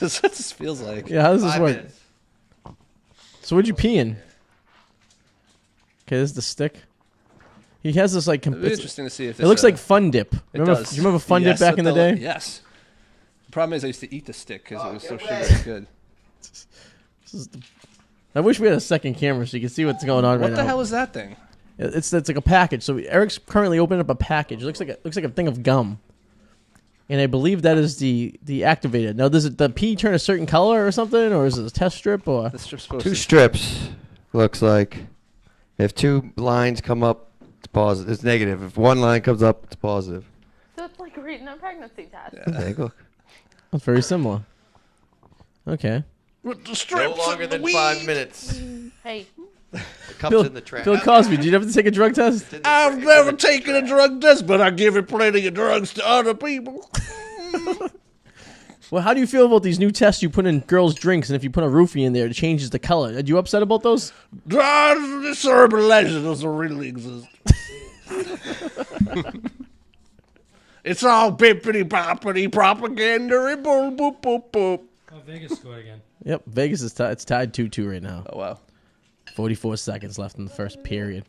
That's what this feels like. Yeah. How does this 5 work? minutes. So what'd you pee in? Okay, this is the stick. He has this like. It'd be interesting to see if this, It looks like Fun Dip. It Remember? does. Do you remember Fun Dip Yes, back in the day? Yes. The problem is I used to eat the stick because it was so get away. sugary good. I wish we had a second camera so you can see what's going on What right the now. hell is that thing? It's like a package. So Eric's currently opening up a package. It looks like a thing of gum, and I believe that is the activated. Now, does the pee turn a certain color or something, or is it a test strip or? The strip's supposed 2 to. strips, looks like. If 2 lines come up, it's positive. It's negative. If 1 line comes up, it's positive. So it's like reading a pregnancy test. There you go. That's very similar. Okay. With the No strips longer and the than 5 weed. minutes. Hey, The cup's Bill, in the trash. Bill Cosby, did you have to take a drug test? It's in the I've trash. never taken a drug test, but I give it plenty of drugs to other people. Well, how do you feel about these new tests you put in girls' drinks, and if you put a roofie in there, it changes the color? Are you upset about those? This urban legend doesn't really exist. It's all bippity boppity propaganda. Boop boop boop boop. Oh, Vegas scored again. Yep. Vegas is it's tied 2-2 right now. Oh wow. 44 seconds left in the first period.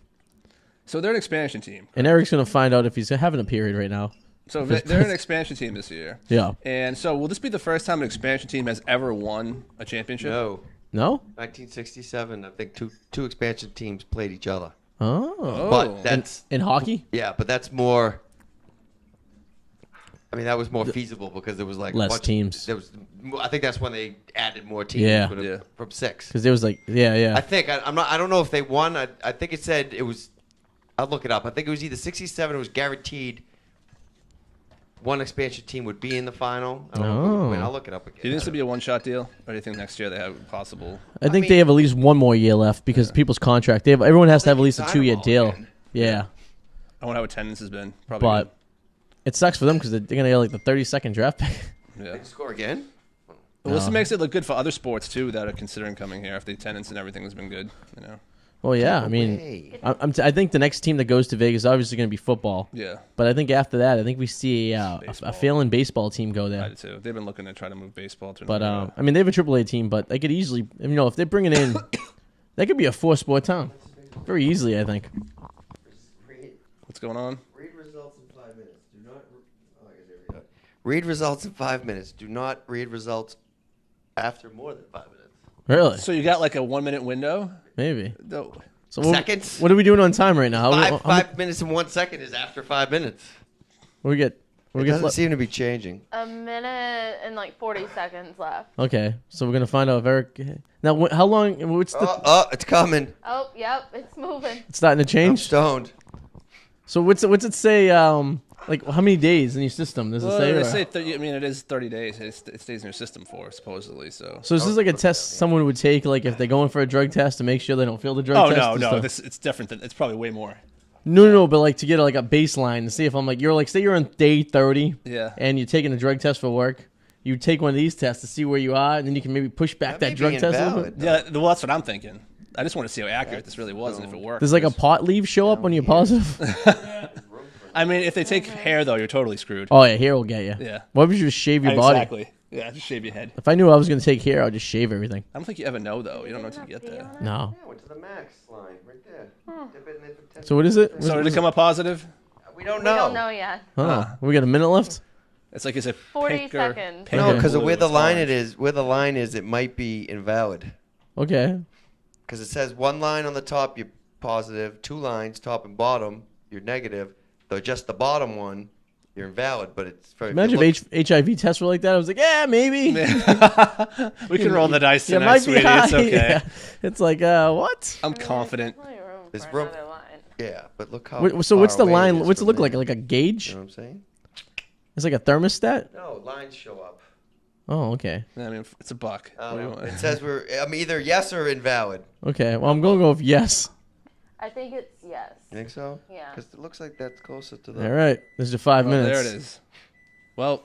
So they're an expansion team. And Eric's gonna find out if he's having a period right now. So they're an expansion team this year. Yeah. And so will this be the first time an expansion team has ever won a championship? No. No? 1967, I think two expansion teams played each other. Oh. But that's In hockey? yeah, but that's more. I mean, that was more feasible because there was like a Less bunch teams. There was, I think that's when they added more teams. Yeah. from- from 6. Because there was like, yeah. I think I'm not. I don't know if they won. I think it said it was. I'll look it up. I think it was either 67. It was guaranteed. One expansion team would be in the final. I don't know who would win. Oh. I'll look it up again. Do you think this will be a one-shot deal, or do you think next year they have possible? I think mean- they have at least one more year left because people's contract. Everyone has to have at least a Sign them 2-year all deal. again. Yeah. I wonder how attendance has been. Probably. But it sucks for them because they're going to get like the 32nd draft pick. good. Yeah. They score again. Well, this No. makes it look good for other sports too that are considering coming here if the attendance and everything has been good. You know. Well, yeah. I mean, Hey. I think the next team that goes to Vegas is obviously going to be football. Yeah. But I think after that, I think we see a Baseball. failing baseball team go I there. do too. They've been looking to try to move baseball to. But another- I mean, they have a AAA team, but they could easily, if they're bringing in, they could be a 4-sport town very easily. I think. what's going on? Read results in 5 minutes. Do not. Oh, I guess there we go. Read results in 5 minutes. Do not read results after more than 5 minutes. Really? So you got like a 1 minute window? Maybe. No. So Seconds? What are we doing on time right now? How 5 minutes and 1 second is after 5 minutes. what we get? What It we get? doesn't seem to be changing. a minute and like 40 seconds left. Okay, so we're gonna find out if Eric. Now, how long? What's the? Oh, it's coming. Oh, yep, it's moving. It's starting to I'm change. stoned. So what's it say? Like how many days in your system does it Well, say? they or- say 30, I mean, it is 30 days. It stays in your system for supposedly. So. So this is like a test someone would take, like if they're going for a drug test to make sure they don't fail the drug Oh test. no, and no, stuff. it's different. It's probably way more. No, but like to get like a baseline to see if I'm like say you're on day 30, Yeah. and you're taking a drug test for work. You take one of these tests to see where you are, and then you can maybe push back that may drug be test a little invalid. bit. Yeah, well, that's what I'm thinking. I just want to see how accurate this really was and if it worked. Does like a pot leaf show up when you're positive? I mean, if they take hair though, you're totally screwed. Oh yeah, hair will get you. Yeah. What if you just shave your body? Exactly. Yeah, just shave your head. If I knew I was gonna take hair, I'd just shave everything. I don't think you ever know though. You don't know until you get there. No. Yeah, went to the max line right there. Dip it in it for 10 So what is it? So did it come up positive? We don't We know. don't know yet. Oh, we got a minute left. It's like is it 40 pink or seconds. pink No, or because blue? where the It's line orange. where the line is, it might be invalid. Okay. Because it says one line on the top, you're positive. 2 lines, top and bottom, you're negative. Though just the bottom one, you're invalid. But it's very. Imagine if HIV tests were like that. I was like, yeah, maybe. We can roll the dice Yeah, tonight, might be sweetie. high. It's okay. Yeah. It's like, what? I'm confident. Plenty of room There's for room- another line. Yeah, but look how. So what's far the away line? is What's it from look there. like? Like a gauge? You know what I'm saying? It's like a thermostat? No, lines show up. Oh, okay. I mean, it's a buck. What do you want? It says I'm either yes or invalid. Okay. Well, I'm going to go with yes. I think it's yes. You think so? Yeah. Because it looks like that's closer to the. All right. There's your 5 Well, minutes. there it is. Well,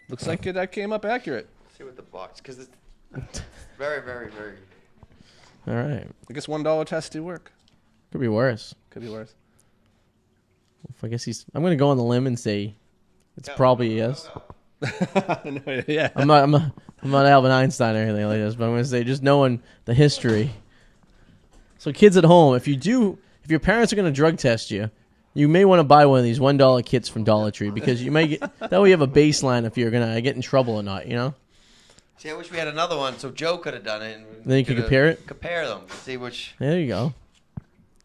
looks like that came up accurate. See what the box, because it's very, very, very. All right. I guess $1 tests do work. Could be worse. Could be worse. I guess I'm going to go on the limb and say it's probably a yes. No, yeah. I'm not Albert Einstein or anything like this, but I'm going to say just knowing the history. So kids at home, if your parents are going to drug test you, you may want to buy one of these $1 kits from Dollar Tree because you may get that way you have a baseline if you're going to get in trouble or not, you know? See, I wish we had another one so Joe could have done it. And Then you could compare it? Compare them. See which. There you go.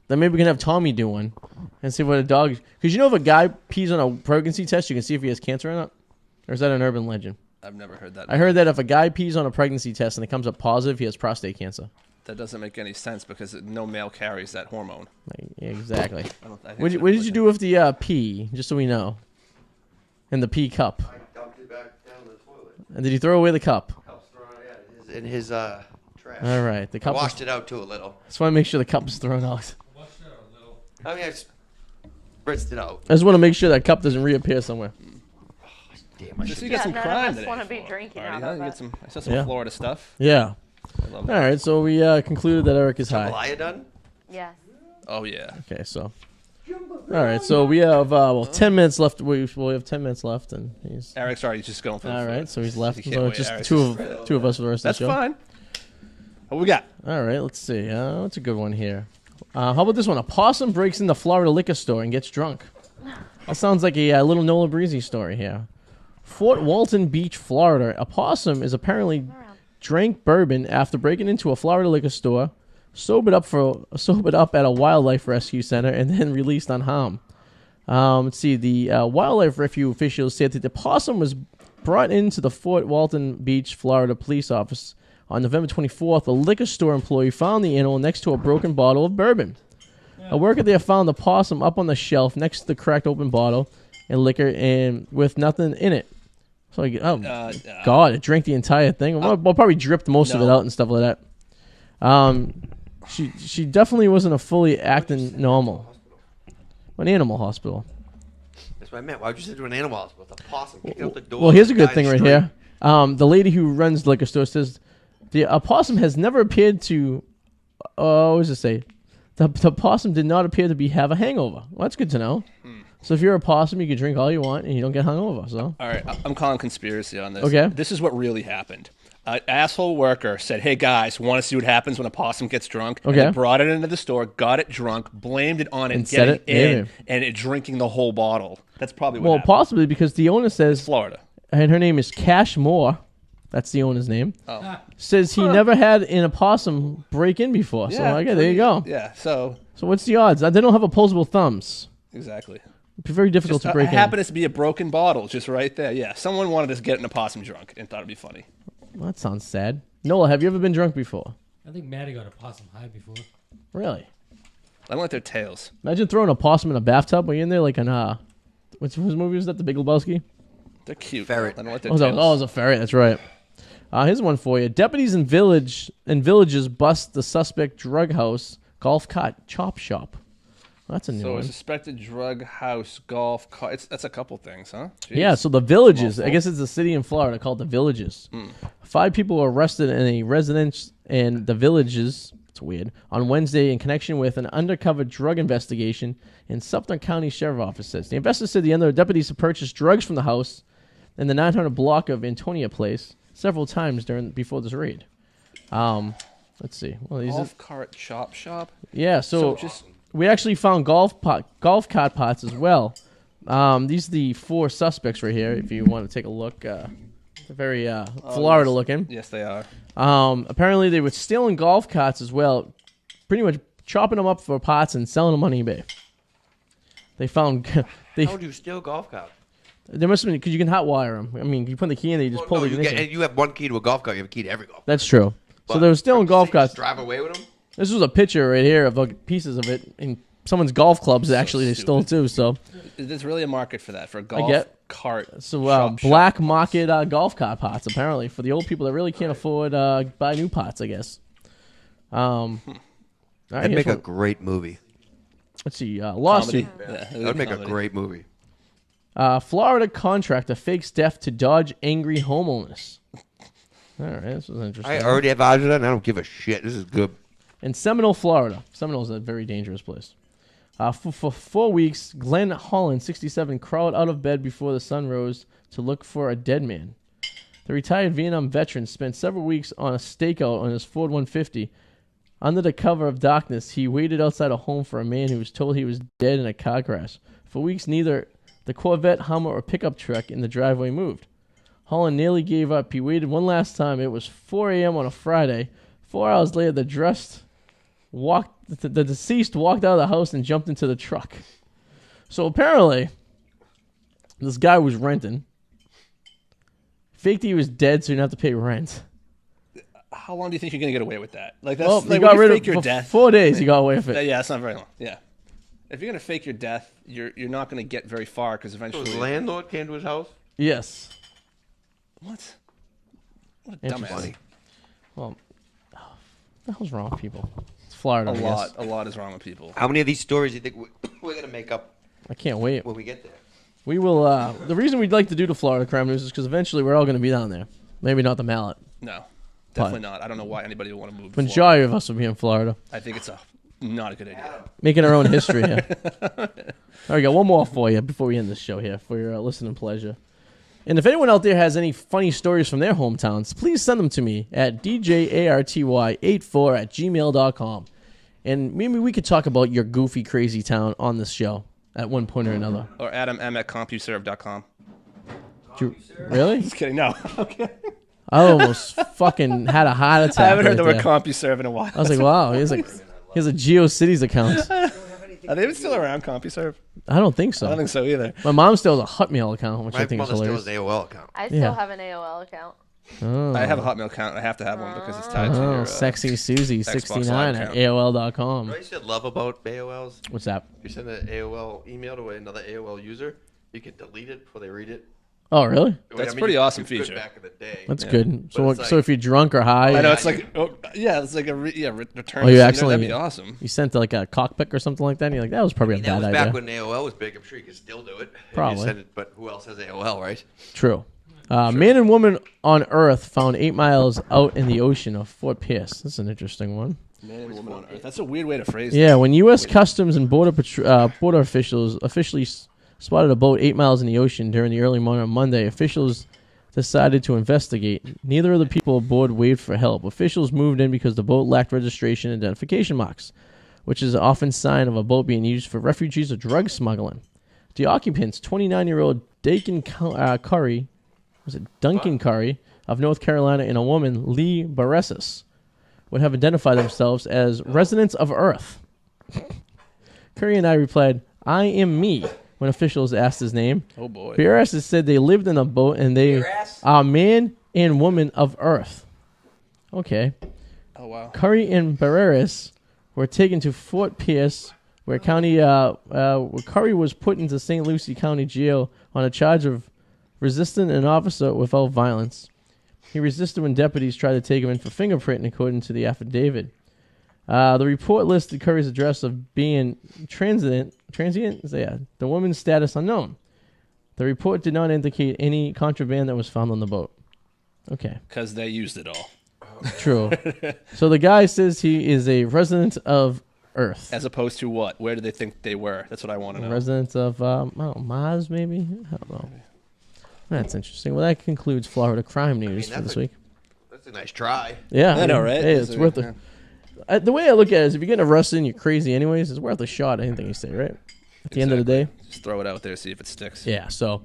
Then maybe we can have Tommy do one and see what a dog. Because you know if a guy pees on a pregnancy test, you can see if he has cancer or not? Or is that an urban legend? I've never heard that. I heard that if a guy pees on a pregnancy test and it comes up positive, he has prostate cancer. That doesn't make any sense because no male carries that hormone. Yeah, exactly. I think What did you do with the pee, just so we know? In the pee cup. I dumped it back down the toilet. And did you throw away the cup? Cup's thrown out, yeah, in his trash. All right. The I cup. washed it out too a little. Just want to make sure the cup is thrown out. Watch that a little. I mean, I spritzed it out. I just want to make sure that cup doesn't reappear somewhere. Damn, I Just should. you got some none of crime us today. want to be drinking Arty, out huh? of You it. get some. I saw some Yeah. Florida stuff. Yeah. I love All that. right. So we concluded that Eric is high. Jambalaya done? Yes. Oh yeah. Okay. So. All right. So we have 10 minutes left. We have 10 minutes left, and he's. Eric's already just going for the All food. right. So he's left. You can't So wait. it's just Eric's two just- of us for the rest That's of the show. fine. What we got? All right, let's see. What's a good one here? How about this one? A possum breaks into Florida liquor store and gets drunk. That sounds like a little Nola Breezy story here. Fort Walton Beach, Florida. A possum is apparently drank bourbon after breaking into a Florida liquor store, sobered up at a wildlife rescue center, and then released unharmed. Let's see. The wildlife rescue officials said that the possum was brought into the Fort Walton Beach, Florida police office on November 24th. A liquor store employee found the animal next to a broken bottle of bourbon. A worker there found the possum up on the shelf next to the cracked open bottle and liquor and with nothing in it. So, God, it drank the entire thing. Well, probably dripped most of it No. out and stuff like that. She definitely wasn't a fully acting normal. An animal hospital. That's what I meant. Why would you say to an animal hospital? With a possum kicking out the door. Well, here's a good died thing right straight. here. The lady who runs the liquor store says the possum has never appeared to. What does it say? The possum did not appear to have a hangover. Well, that's good to know. So if you're a possum, you can drink all you want and you don't get hungover. So All right, I'm calling conspiracy on this. Okay. This is what really happened. An asshole worker said, "Hey guys, want to see what happens when a possum gets drunk?" Okay. And they brought it into the store, got it drunk, blamed it on it And said getting it? in, Maybe. and it drinking the whole bottle. That's probably what well, happened. possibly because the owner says, Florida. and her name is Cash Moore. That's the owner's name. Oh. Says he never had an opossum break in before. So okay, there you go. Yeah. So So what's the odds? They don't have opposable thumbs. exactly. It'd be very difficult Just to break in. happened to be a broken bottle just right there. Yeah. Someone wanted to get an opossum drunk and thought it'd be funny. Well, that sounds sad. Nola, have you ever been drunk before? I think Maddie got a possum high before. Really? I don't like their tails. Imagine throwing a possum in a bathtub. Were you in there like an whose movie was that? The Big Lebowski? They're cute. Ferret. I don't like their Oh, tails. it was a ferret. That's right. Here's one for you. Deputies in villages bust the suspect drug house, golf cart, chop shop. Well, that's a new So a one. suspected drug house, golf car. That's a couple things, huh? Jeez. Yeah, so the Villages. Awful. I guess it's a city in Florida called the Villages. 5 people were arrested in in the Villages. It's weird. On Wednesday, in connection with an undercover drug investigation in Suffolk County Sheriff Office, says the investor said the other deputies have purchased drugs from the house in the 900 block of Antonia Place several times before this raid. Let's see. Well, Golf cart shop. Yeah, so we actually found golf cart pots as well. These are the 4 suspects right here. If you want to take a look, they're very Florida looking. Yes, they are. Apparently, they were stealing golf carts as well, pretty much chopping them up for pots and selling them on eBay. They found. How do you steal golf carts? There must have been because you can hotwire them. I mean, you put the key in there, you just pull the ignition. And you have one key to a golf cart. You have a key to every golf cart. That's true. So they were stealing golf carts. Drive away with them. This was a picture right here of like pieces of it in someone's golf clubs. Actually, they stole too. So there's really a market for that, for a golf cart. So black market golf cart pots apparently for the old people that really can't afford buy new pots. I guess. That'd make a great movie. Let's see. Lawsuit. That'd make a great movie. Florida contractor fakes death to dodge angry homeowners. All right, this was interesting. I already have odds of that, and I don't give a shit. This is good. In Seminole, Florida. Seminole is a very dangerous place. For 4 weeks, Glenn Holland, 67, crawled out of bed before the sun rose to look for a dead man. The retired Vietnam veteran spent several weeks on a stakeout on his Ford 150. Under the cover of darkness, he waited outside a home for a man who was told he was dead in a car crash. For weeks, neither the Corvette, Hummer, or pickup truck in the driveway moved. Holland nearly gave up. He waited one last time. It was 4 a.m. on a Friday. 4 hours later, the deceased walked out of the house and jumped into the truck. So apparently, this guy was renting. Faked he was dead so he didn't have to pay rent. How long do you think you're going to get away with that? Like that's Well, like he got rid fake of your for death. 4 days. He got away with it. Yeah, it's not very long. Yeah. If you're going to fake your death, you're not going to get very far because So eventually. his landlord came to his house? Yes. What a Interesting. dumbass. Well, what the hell's wrong with people? It's Florida. I guess. A lot is wrong with people. How many of these stories do you think we're going to make up I can't wait. when we get there? We will. The reason we'd like to do the Florida crime news is because eventually we're all going to be down there. Maybe not the mallet. No, definitely not. I don't know why anybody would want to move. to Majority of us will be in Florida, I think it's not a good idea. making our own history here. All right, got one more for you before we end this show here for your listening pleasure. And if anyone out there has any funny stories from their hometowns, please send them to me at djarty84@gmail.com. And maybe we could talk about your goofy, crazy town on this show at one point or another. Or AdamM@CompuServe.com. Really? Just kidding. No. Okay. I almost fucking had a heart attack. I haven't heard the right word there. CompuServe in a while. I was like, wow, he has a GeoCities account. Are they even still around, CompuServe? I don't think so. I don't think so either. My mom still has a Hotmail account, which My I think is mother still hilarious. has an AOL account. I still have an AOL account. Oh. I have a Hotmail account. I have to have one because it's tied to Oh, your sexy Susie 69 Live at account. AOL.com. You know what you said love about AOLs? What's that? You send an AOL email to another AOL user, you can delete it before they read it. Oh, really? That's a pretty awesome it's good feature. Back in the day. That's Yeah. good. So, But it's so like- if you're drunk or high, I know it's like, it's like a return. Oh, you sender. actually- That'd be awesome. you sent like a cockpick or something like that, and you're like, that was probably a that bad was idea. back when AOL was big. I'm sure you could still do it. If you Probably. send it, but who else has AOL, right? True. Man and woman on Earth found 8 miles out in the ocean of Fort Pierce. That's an interesting one. Man and woman on Earth. That's a weird way to phrase it. Yeah, when U.S. Customs and Border officials officially spotted a boat 8 miles in the ocean during the early morning of Monday, officials decided to investigate. Neither of the people aboard waved for help. Officials moved in because the boat lacked registration and identification marks, which is often a sign of a boat being used for refugees or drug smuggling. The occupants, 29-year-old Duncan Curry of North Carolina, and a woman, Lee Baresis, would have identified themselves as residents of Earth. Curry and I replied, "I am me," when officials asked his name. Oh boy. Baresis said they lived in a boat and they are man and woman of Earth. Okay. Oh wow. Curry and Baresis were taken to Fort Pierce, where Curry was put into St. Lucie County Jail on a charge of resisting an officer without violence. He resisted when deputies tried to take him in for fingerprinting, according to the affidavit. The report listed Curry's address of being transient. Yeah, the woman's status unknown. The report did not indicate any contraband that was found on the boat. Okay. Because they used it all. True. So the guy says he is a resident of Earth. As opposed to what? Where do they think they were? That's what I want to know. Resident of Mars, maybe? I don't know. That's interesting. Well, that concludes Florida crime news for this week. That's a nice try. Yeah. I know, right? Hey, it's worth it. The way I look at it is if you're getting arrested and you're crazy anyways, it's worth a shot, anything you say, right? At the end of the day. Just throw it out there, see if it sticks. Yeah, so,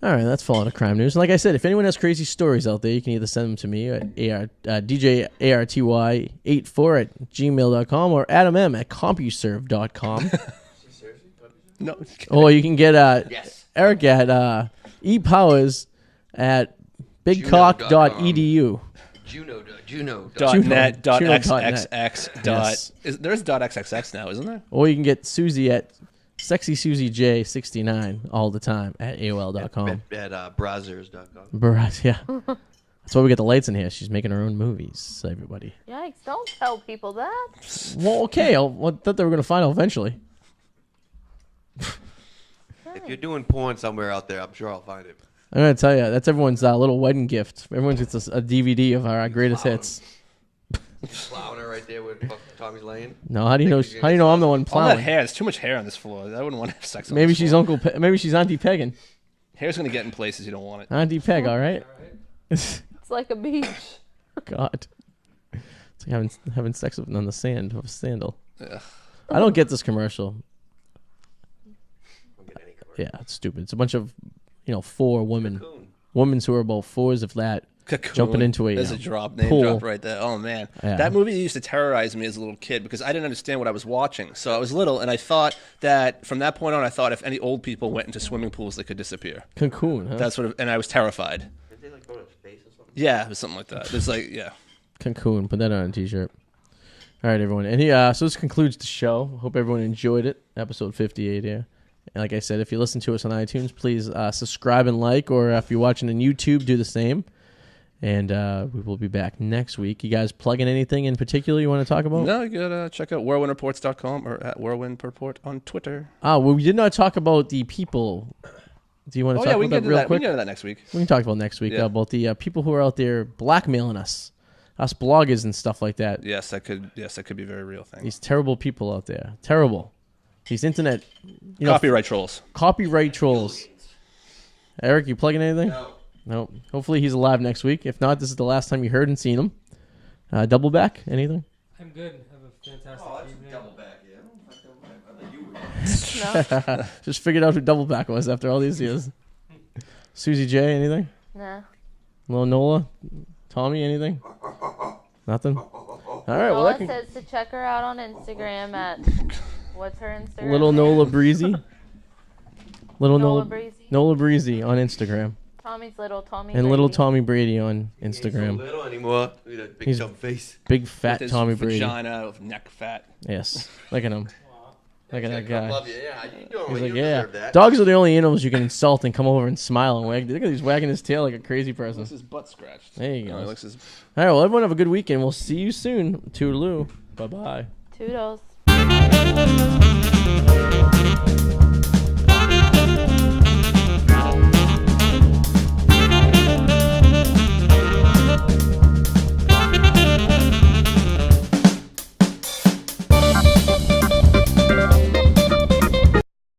all right, that's Florida crime news. And like I said, if anyone has crazy stories out there, you can either send them to me at DJARTY84@gmail.com or AdamM@CompuServe.com. No. Or you can get Yes. Eric at ePowers at bigcock.edu. Juno. .net, Juno.net. .xxx, Yes. there's .xxx now, isn't there? Or you can get Susie at SexySusieJ69 all the time at AOL.com. At browsers.com. Yeah. That's why we get the lights in here. She's making her own movies, everybody. Yikes, don't tell people that. Well, okay. I thought they were going to find out eventually. If you're doing porn somewhere out there, I'm sure I'll find it. I'm going to tell you, that's everyone's little wedding gift. Everyone gets a DVD of our greatest hits. Plowing her right there with Tommy's laying. No, how do you know I'm the one All that plowing? hair. There's too much hair on this floor. I wouldn't want to have sex on Maybe this she's floor. maybe she's Auntie Pegging. Hair's going to get in places you don't want it. Auntie Peg, all right? It's like a beach. God. It's like having sex with on the sand of a sandal. Ugh. I don't get this commercial. Don't get any commercial. Yeah, it's stupid. It's a bunch of, 4 women. Cocoon. Women who are about 4s of that. Cocoon. Jumping into a There's a name pool. drop right there. Oh man, Yeah. that movie used to terrorize me as a little kid because I didn't understand what I was watching. So I was little, and I thought that from that point on, I thought if any old people went into swimming pools, they could disappear. Cocoon, huh? That's and I was terrified. Did they go to space or something? Yeah, it was something like that. It's like Cocoon. Put that on a t-shirt. All right, everyone. And so this concludes the show. Hope everyone enjoyed it. Episode 58 here. And like I said, if you listen to us on iTunes, please subscribe and like. Or if you're watching on YouTube, do the same. And we will be back next week. You guys plugging anything in particular you want to talk about? no, you gotta check out whirlwindreports.com or at whirlwindreport on Twitter. Well, we did not talk about the people. Do you want to Oh talk yeah, we about can that get to real that. We quick? can get to that next week. We can talk about next week Yeah. about the people who are out there blackmailing us bloggers and stuff like that. Yes, that could be a very real thing. These terrible people out there. Terrible. These internet Copyright trolls. copyright trolls. Eric, you plugging anything? No. Hopefully he's alive next week. If not, this is the last time you heard and seen him. Double back, anything? I'm good. Have a fantastic evening. back, yeah. I thought you were. No, Just figured out who double back was after all these years. Susie J, anything? nah. Lil Nola? Tommy, anything? Nothing? All right, well, Nola that can... says to check her out on Instagram at what's her Instagram? Little name? Nola Breezy. Little Nola Nola Breezy. Nola Breezy on Instagram. Tommy's little Tommy. And little Brady. Tommy Brady on Ain't so Instagram. little anymore. Look at that big He's- dumb face. Big With fat his Tommy Brady. vagina of neck fat. Yes. Look at him. Look at that guy. Love you. Yeah, you doing He's what like, you yeah. deserve that. Dogs are the only animals you can insult and come over and smile and wag. Look at he's wagging his tail like a crazy person. His butt scratched. There you go. Oh, he All looks his right, well, everyone have a good weekend. We'll see you soon. Toodaloo. Bye-bye. Toodles.